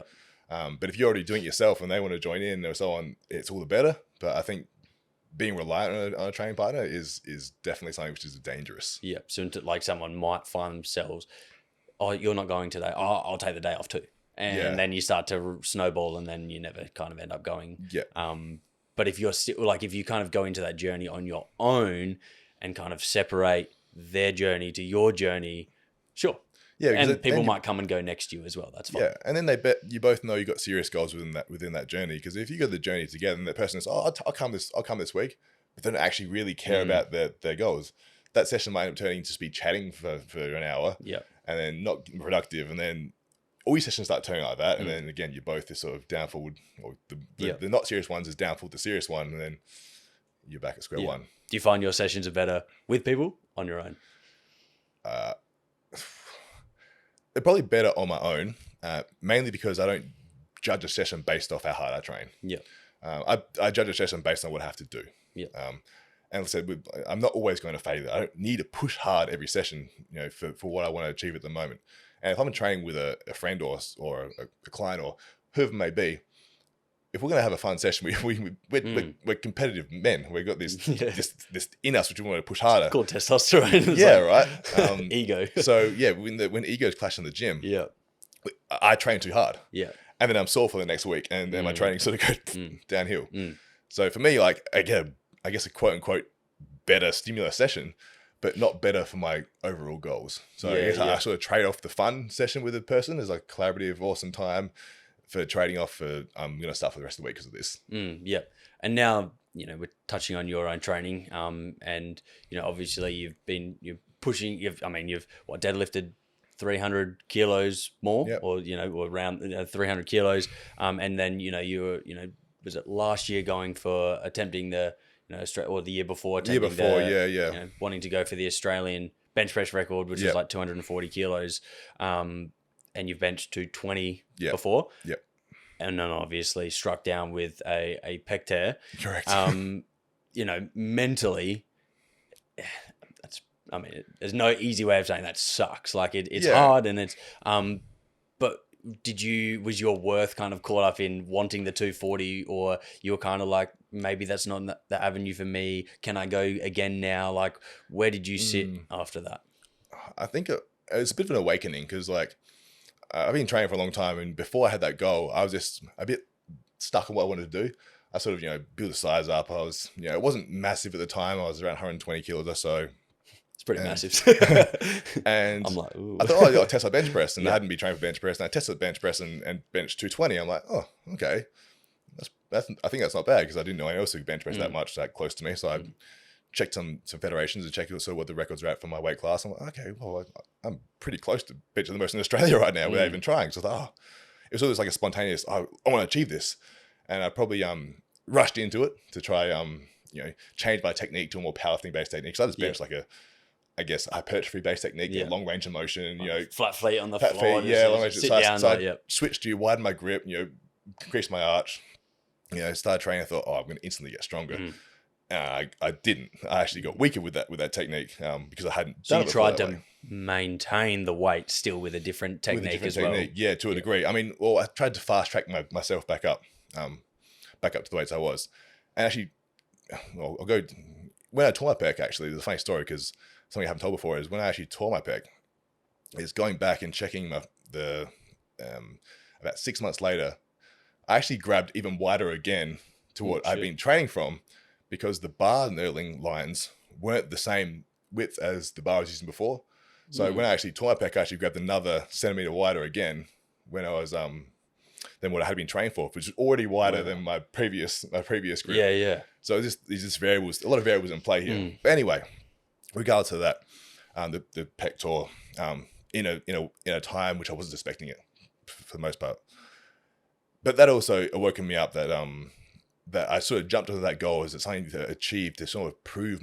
But if you're already doing it yourself and they want to join in or so on, it's all the better. But I think being reliant on a training partner is definitely something which is dangerous. Yeah. So like someone might find themselves, oh, you're not going today. Oh, I'll take the day off too. And then you start to snowball, and then you never kind of end up going. Yeah. But if you're still like, if you kind of go into that journey on your own and kind of separate their journey to your journey, sure. Yeah, and people might come and go next to you as well. That's fine. Yeah, and then you both know you got serious goals within that journey. Because if you go the journey together, and that person is, oh, I'll come this week, but they don't actually really care about their goals. That session might end up turning to just be chatting for an hour. Yeah, and then not productive, and then all your sessions start turning like that, and then again you're both this sort of downfall, or the not serious ones is downfall the serious one, and then you're back at square one. Do you find your sessions are better with people, on your own? They're probably better on my own, mainly because I don't judge a session based off how hard I train. Yeah, I judge a session based on what I have to do. Yeah, and like I said, I'm not always going to fail. I don't need to push hard every session, for what I want to achieve at the moment. And if I'm training with a friend or a client or whoever it may be, if we're going to have a fun session, we're competitive men. We've got this in us which we want to push harder. It's called testosterone. Right. Ego. So when egos clash in the gym, I train too hard. Yeah. And then I'm sore for the next week, and then my training sort of goes downhill. So for me, like, I guess a quote unquote better stimulus session, but not better for my overall goals. So I guess I sort of trade off the fun session with a person as a collaborative, awesome time. for trading off for I'm going to start for the rest of the week because of this. Yeah. And now, we're touching on your own training. And, obviously you're pushing, you've deadlifted 300 kilos more, Yep. or around 300 kilos. And then, you were, was it last year going for attempting the, or the year before, attempting wanting to go for the Australian bench press record, which is like 240 kilos. And you've benched 220 before. Yep. And then obviously struck down with a pec tear. Correct. Mentally, there's no easy way of saying that sucks. Like it's hard, and it's, but was your worth kind of caught up in wanting the 240, or you were kind of like, maybe that's not the avenue for me. Can I go again now? Like, where did you sit after that? I think it was a bit of an awakening, because like, I've been training for a long time, and before I had that goal, I was just a bit stuck on what I wanted to do. I sort of, build the size up. I was, it wasn't massive at the time. I was around 120 kilos or so. It's pretty massive. And I'm like, ooh. I thought, I'll test my bench press, and I hadn't been trained for bench press, and I tested the bench press and bench 220. I'm like, oh, okay. I think that's not bad, because I didn't know anyone else who bench press that much, that close to me. So I checked some federations and checked sort of what the records are at for my weight class. I'm like, okay, well, I'm pretty close to benching the most in Australia right now without even trying. So I thought, it was always like a spontaneous, I want to achieve this. And I probably rushed into it to try, change my technique to a more powerlifting based technique. So I just benched like a hypertrophy based technique, long range of motion, flat feet on the flat floor. feet, long range. Sit down. I switched to widen my grip, increase my arch, started training. I thought, I'm going to instantly get stronger. I didn't. I actually got weaker with that technique because I hadn't done it before. You tried to maintain the weight still with a different technique well. Yeah, to a degree. I mean, I tried to fast track myself back up to the weights I was. And actually, I'll go, when I tore my pec, actually, there's a funny story, because something I haven't told before is when I actually tore my pec, is going back and checking about 6 months later, I actually grabbed even wider again to what I'd been training from, because the bar knurling lines weren't the same width as the bar I was using before. So when I actually tore my pec, I actually grabbed another centimeter wider again when I was than what I had been trained for, which is already wider than my previous grip. Yeah. So there's just variables, a lot of variables in play here. But anyway, regardless of that, the pec tore in a time which I wasn't expecting it for the most part. But that also awoken me up that that I sort of jumped into that goal as it's something to achieve, to sort of prove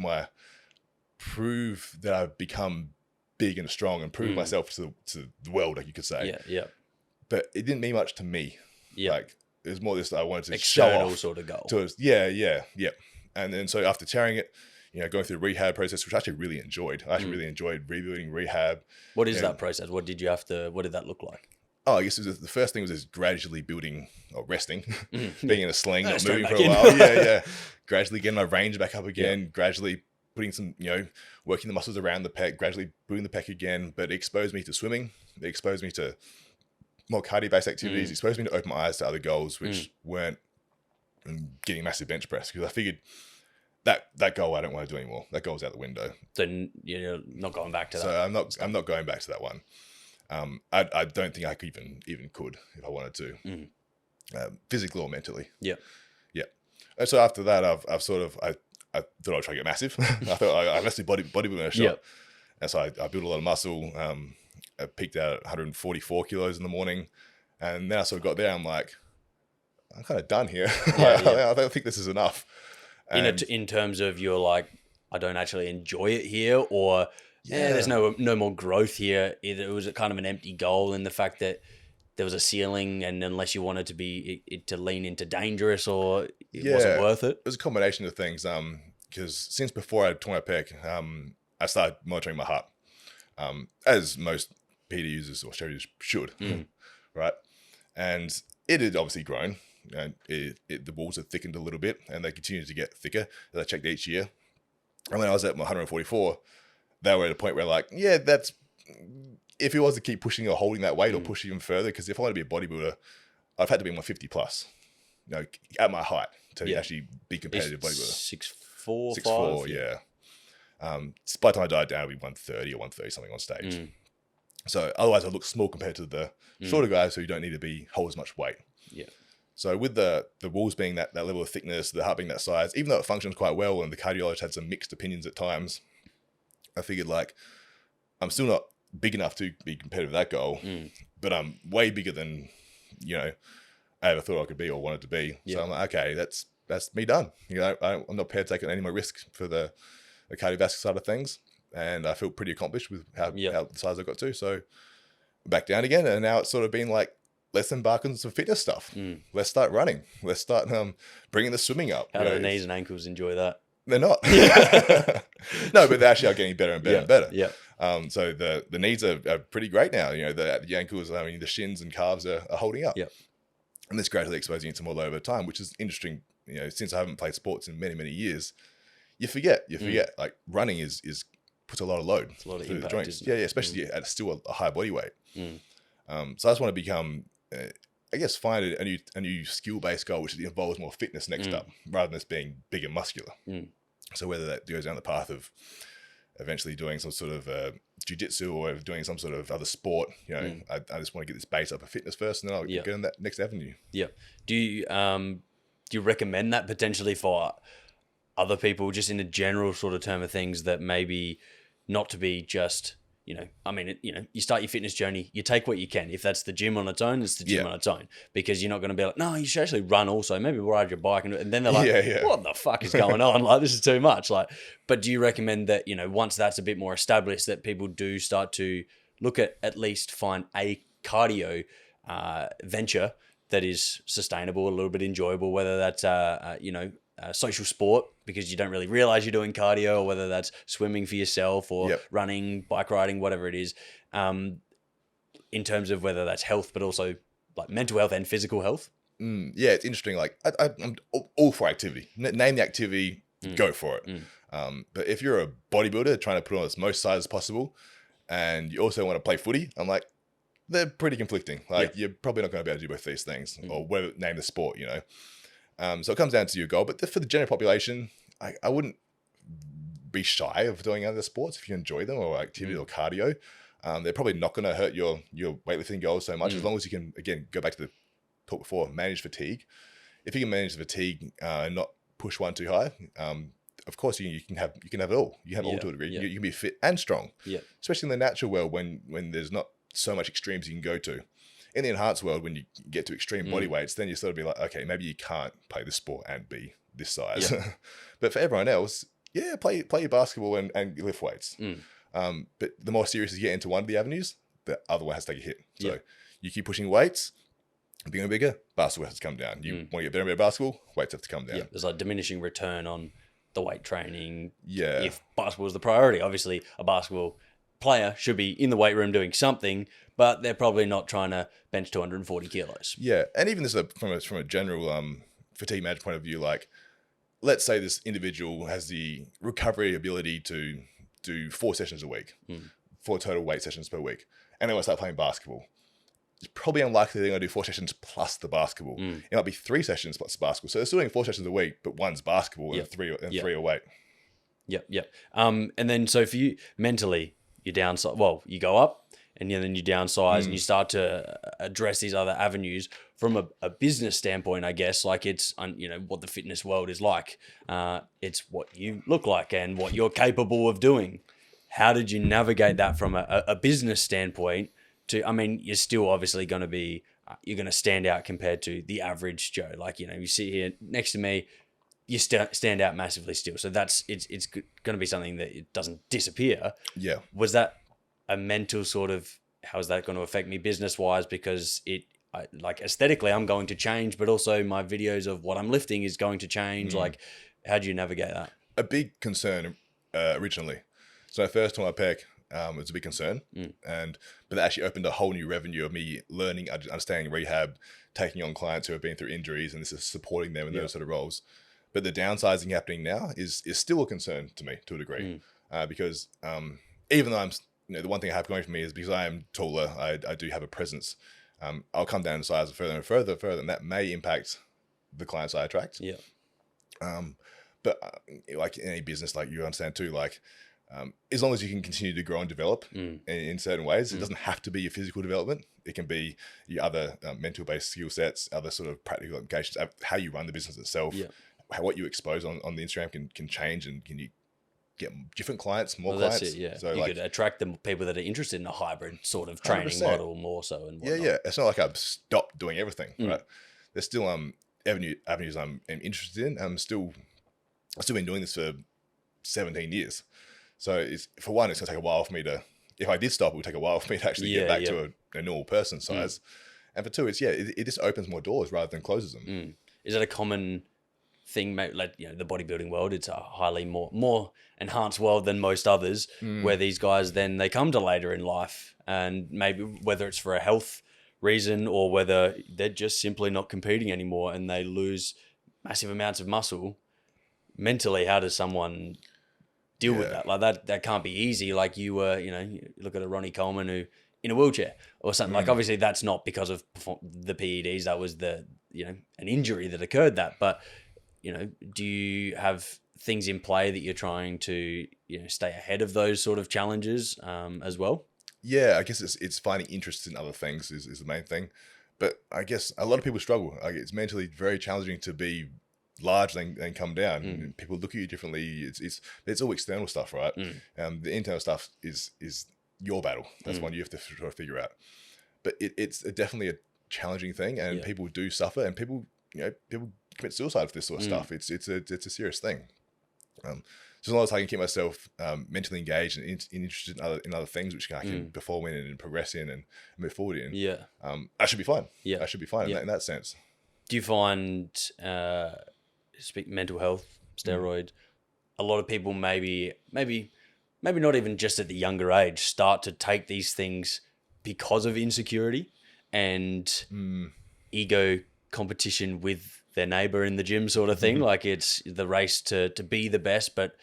that I've become big and strong, and prove myself to the world, like you could say. Yeah. But it didn't mean much to me. Yeah. Like, it was more this, I wanted to external show off sort of goal. Yeah. And then so after tearing it, going through the rehab process, which I actually really enjoyed. I actually really enjoyed rebuilding rehab. What is that process? What did that look like? Oh, I guess the first thing was gradually building, or resting, being in a sling, not moving for a while. Yeah. Gradually getting my range back up again, gradually putting some, working the muscles around the pec, gradually building the pec again. But it exposed me to swimming. It exposed me to more cardio-based activities. It exposed me to open my eyes to other goals, which weren't getting massive bench press, because I figured that goal I don't want to do anymore. That goal's out the window. So you're not going back to that. So I'm not going back to that one. I don't think I could even could if I wanted to, physically or mentally. Yeah. And so after that, I thought I'd try to get massive. I thought I must do bodybuilding a shot. Yep. And so I built a lot of muscle. I peaked out at 144 kilos in the morning, and then I sort of got there. I'm like, I'm kind of done here. I don't think this is enough. In terms of you're like, I don't actually enjoy it here, or there's no more growth here. It was kind of an empty goal in the fact that there was a ceiling, and unless you wanted to be to lean into dangerous, or it wasn't worth it. It was a combination of things. Because since before I tore my pec, I started monitoring my heart, as most PT users or steroids should, right? And it had obviously grown. The walls had thickened a little bit, and they continued to get thicker as I checked each year. And when I was at 144, they were at a point where that's, if it was to keep pushing or holding that weight or push even further, because if I want to be a bodybuilder, I've had to be 150 plus, at my height to actually be competitive bodybuilder. 6'4", 6'4", yeah. By the time I died down, I'd be 130 or 130 something on stage. So otherwise I look small compared to the shorter guys who don't need to hold as much weight. Yeah. So with the walls being that level of thickness, the heart being that size, even though it functions quite well, and the cardiologist had some mixed opinions at times, I figured like I'm still not big enough to be competitive with that goal, but I'm way bigger than I ever thought I could be or wanted to be. So I'm like, okay, that's me done. I'm not prepared to take any more risk for the cardiovascular side of things, and I feel pretty accomplished with how the size I got to. So back down again, and now it's sort of been like, let's embark on some fitness stuff. Let's start running. Let's start bringing the swimming up. How do the knees and ankles enjoy that? They're not. No, but they actually are getting better and better and better. Yeah. So the knees are pretty great now. The ankles, the shins and calves are holding up. Yeah. And this gradually exposing you to more load over time, which is interesting. Since I haven't played sports in many, many years, you forget. Like running is puts a lot of load. It's a lot of through impact, the joints. isn't it? Yeah, especially at still a high body weight. So I just want to become, I guess, find a new skill-based goal, which involves more fitness next up, rather than just being big and muscular. So whether that goes down the path of eventually doing some sort of jiu-jitsu or doing some sort of other sport, I just want to get this base up of fitness first, and then I'll go in that next avenue. Yeah. Do you recommend that potentially for other people, just in a general sort of term of things, that maybe not to be just, you start your fitness journey, you take what you can. If that's the gym on its own, it's the gym on its own, because you're not going to be like, no, you should actually run also. Maybe ride your bike. And then they're like, what the fuck is going on? Like, this is too much. Like, but do you recommend that, once that's a bit more established, that people do start to look at least find a cardio venture that is sustainable, a little bit enjoyable, whether that's, social sport, because you don't really realize you're doing cardio, or whether that's swimming for yourself or running, bike riding, whatever it is, in terms of whether that's health, but also like mental health and physical health. Yeah, it's interesting. Like I'm all for activity. Name the activity, go for it. But if you're a bodybuilder trying to put on as most size as possible, and you also want to play footy, I'm like, they're pretty conflicting. Like you're probably not going to be able to do both these things, or name the sport, So it comes down to your goal. But for the general population, I wouldn't be shy of doing other sports if you enjoy them, or activity or cardio. They're probably not going to hurt your weightlifting goals so much, as long as you can, again, go back to the talk before, manage fatigue. If you can manage the fatigue and not push one too high, of course you can have it all. You have all to a degree. You can be fit and strong, especially in the natural world when there's not so much extremes you can go to. In the enhanced world, when you get to extreme body weights, then you sort of be like, okay, maybe you can't play this sport and be this size. But for everyone else, play your basketball and lift weights. But the more serious you get into one of the avenues, the other one has to take a hit. So you keep pushing weights, being bigger, basketball has to come down. You want to get better and better basketball, weights have to come down. There's like diminishing return on the weight training. If basketball is the priority, obviously a basketball player should be in the weight room doing something, but they're probably not trying to bench 240 kilos. And even this from a general fatigue management point of view, like, let's say this individual has the recovery ability to do 4 sessions a week, 4 total weight sessions per week, and they want to start playing basketball. It's probably unlikely they're going to do 4 sessions plus the basketball. It might be 3 sessions plus basketball. So they're still doing 4 sessions a week, but one's basketball and 3 are weight. And then, so for you, mentally, you downsize. Well, you go up, and then you downsize, and you start to address these other avenues from a business standpoint. I guess, like, it's what the fitness world is like. It's what you look like and what you're capable of doing. How did you navigate that from a business standpoint? You're still obviously going to be, you're going to stand out compared to the average Joe. Like, you sit here next to me, you stand out massively still. So it's going to be something that it doesn't disappear. Yeah. Was that a mental sort of, how is that going to affect me business wise? Because like aesthetically, I'm going to change, but also my videos of what I'm lifting is going to change. Like, how do you navigate that? A big concern originally. So my first time I PEC was a big concern, but that actually opened a whole new revenue of me learning, understanding rehab, taking on clients who have been through injuries, and this is supporting them in those sort of roles. But the downsizing happening now is still a concern to me to a degree, because even though I'm, the one thing I have going for me is because I am taller, I do have a presence. I'll come down in size further and further, and that may impact the clients I attract. But like in any business, like you understand too, like as long as you can continue to grow and develop in certain ways. It doesn't have to be your physical development. It can be your other mental-based skill sets, other sort of practical applications, how you run the business itself, what you expose on the Instagram can change, and can you get different clients, more clients. That's it, yeah. So you could attract the people that are interested in a hybrid sort of training 100%. Model more so and whatnot. Yeah. It's not like I've stopped doing everything, right? There's still avenues I'm interested in. I've still been doing this for 17 years. So it's going to take a while for me to, if I did stop, it would take a while for me to actually get back to a normal person size. And for two, it just opens more doors rather than closes them. Is it a common thing, like, the bodybuilding world? It's a highly more enhanced world than most others, where these guys then they come to later in life, and maybe whether it's for a health reason or whether they're just simply not competing anymore and they lose massive amounts of muscle. Mentally, how does someone deal with that? Like that can't be easy. Like you look at a Ronnie Coleman who in a wheelchair or something. Like obviously that's not because of the PEDs. That was an injury that occurred. But do you have things in play that you're trying to stay ahead of those sort of challenges as well? Yeah, I guess it's finding interest in other things is the main thing. But I guess a lot of people struggle. Like it's mentally very challenging to be large then come down. And people look at you differently. It's all external stuff, right? The internal stuff is your battle. That's one you have to try to figure out. But it's definitely a challenging thing, and people do suffer, and people commit suicide for this sort of stuff. It's a serious thing. So as long as I can keep myself mentally engaged and interested in other things which I can perform in and progress in and move forward in, I should be fine. I should be fine in that sense. Do you find mental health, steroid, a lot of people maybe not even just at the younger age start to take these things because of insecurity and ego competition with their neighbor in the gym sort of thing. Like it's the race to be the best, but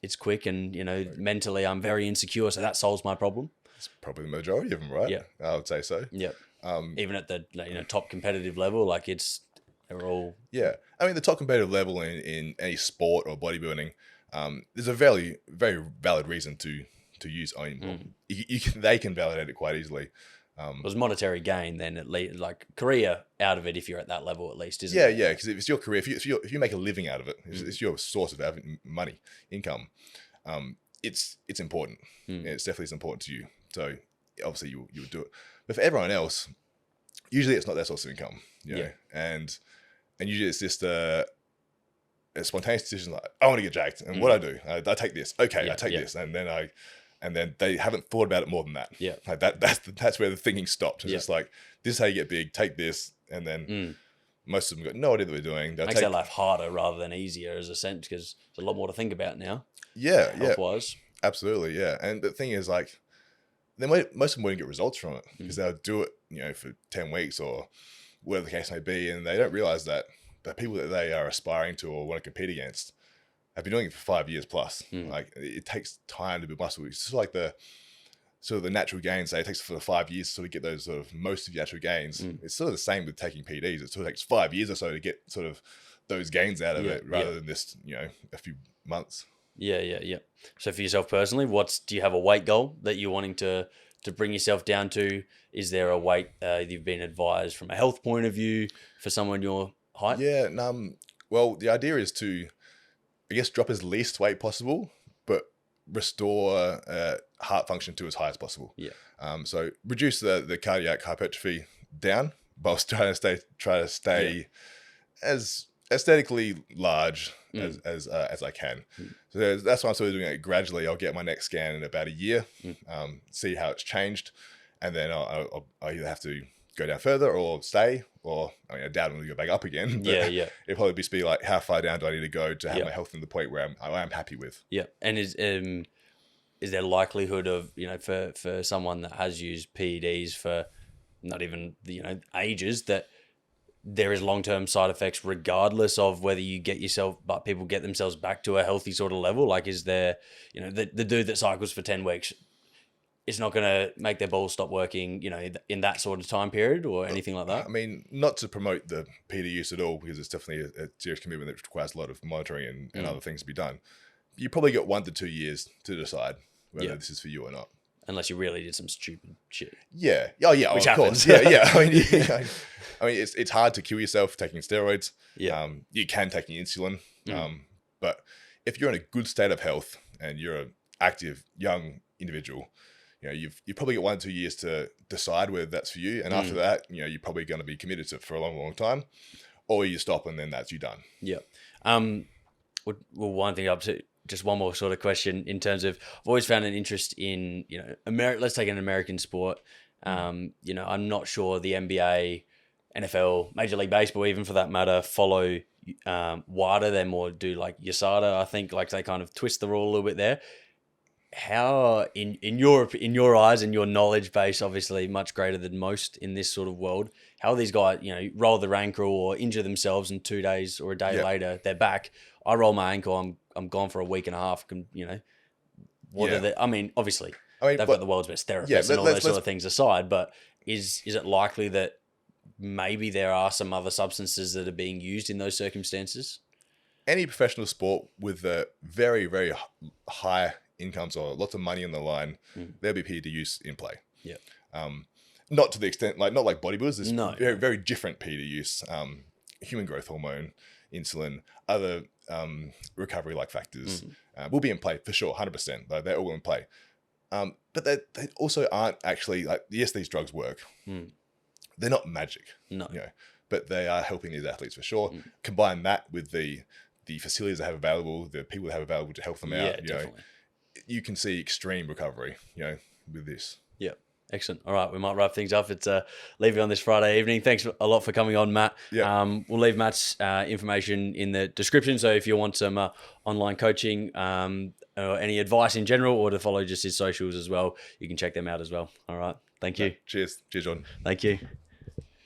it's quick and mentally I'm very insecure, so that solves my problem. It's probably the majority of them, right? Yeah, I would say so. Yeah. Even at the top competitive level, like they're all... Yeah. I mean, the top competitive level in any sport or bodybuilding, there's a very, very valid reason to use own. They can validate it quite easily. It was monetary gain then, at least, like career out of it if you're at that level at least, isn't it? Yeah, because if it's your career, if you make a living out of it, it's your source of money, income. It's important. It's definitely important to you. So obviously you would do it. But for everyone else, usually it's not their source of income. And usually it's just a spontaneous decision like, I want to get jacked, and what I do, I take this. Okay, I take this, and then they haven't thought about it more than that. Yeah, like that's where the thinking stopped. It's just like, this is how you get big. Take this, and then most of them got no idea what they're doing. Makes their life harder rather than easier, as a sense, because there's a lot more to think about now. Yeah, health-wise. Absolutely, yeah. And the thing is, like, most of them won't get results from it because they'll do it, for 10 weeks or whatever the case may be, and they don't realize that the people that they are aspiring to or want to compete against have been doing it for 5 years plus. Like it takes time to build muscle. It's just like the natural gains. Say it takes for 5 years to sort of get those sort of most of your natural gains. It's sort of the same with taking PDs. It sort of takes 5 years or so to get sort of those gains out of it, rather than just a few months. Yeah. So for yourself personally, do you have a weight goal that you're wanting to bring yourself down to? Is there a weight you've been advised from a health point of view for someone your height? Yeah. Well, the idea is to, I guess, drop as least weight possible, but restore heart function to as high as possible. Yeah. So reduce the cardiac hypertrophy down, whilst trying to stay as aesthetically large as I can. So that's why I'm sort of doing it gradually. I'll get my next scan in about a year, see how it's changed, and then I'll either have to go down further or stay, or I doubt I'm going to go back up again. But it'd probably just be like, how far down do I need to go to have my health in the point where I'm happy with? Yeah. And is there likelihood of, for someone that has used PEDs for not even ages, that there is long-term side effects regardless of whether you but people get themselves back to a healthy sort of level? Like, is there, the dude that cycles for 10 weeks, it's not going to make their balls stop working, in that sort of time period or anything like that? I mean, not to promote the PD use at all, because it's definitely a serious commitment that requires a lot of monitoring and other things to be done. you probably got 1 to 2 years to decide whether Yeah. this is for you or not. Unless you really did some stupid shit. Yeah. Oh, yeah. Which of happens. course. Yeah. I mean, it's hard to kill yourself taking steroids. Yeah. You can take insulin. But if you're in a good state of health and you're an active, young individual, you've probably got 1 or 2 years to decide whether that's for you. And after that, you're probably going to be committed to it for a long, long time. Or you stop and then that's you done. Yeah. We'll wind things up to just one more sort of question in terms of, I've always found an interest in, let's take an American sport. I'm not sure the NBA, NFL, Major League Baseball, even for that matter, follow WADA. They more do like USADA. I think like they kind of twist the rule a little bit there. How in your eyes and your knowledge base, obviously much greater than most in this sort of world, how are these guys, roll their ankle or injure themselves and 2 days or a day later they're back? I roll my ankle, I'm gone for a week and a half. What are they? I mean, obviously they've got the world's best therapists and all those sort of things aside, but is it likely that maybe there are some other substances that are being used in those circumstances? Any professional sport with a very, very high incomes or lots of money on the line, there'll be PED use in play. Yeah. Not to the extent, not like bodybuilders. There's No. very, very different PED use. Human growth hormone, insulin, other recovery like factors will be in play for sure, 100%. Like, they're all in play. But they also aren't actually like, yes, these drugs work. They're not magic. No. But they are helping these athletes for sure. Combine that with the facilities they have available, the people they have available to help them out. Definitely. You can see extreme recovery, with this. Yeah. Excellent. All right, we might wrap things up. It's leave you on this Friday evening. Thanks a lot for coming on, Matt. Yeah. We'll leave Matt's information in the description. So if you want some online coaching or any advice in general, or to follow just his socials as well, you can check them out as well. All right. Thank you. Cheers, Jordan. Thank you.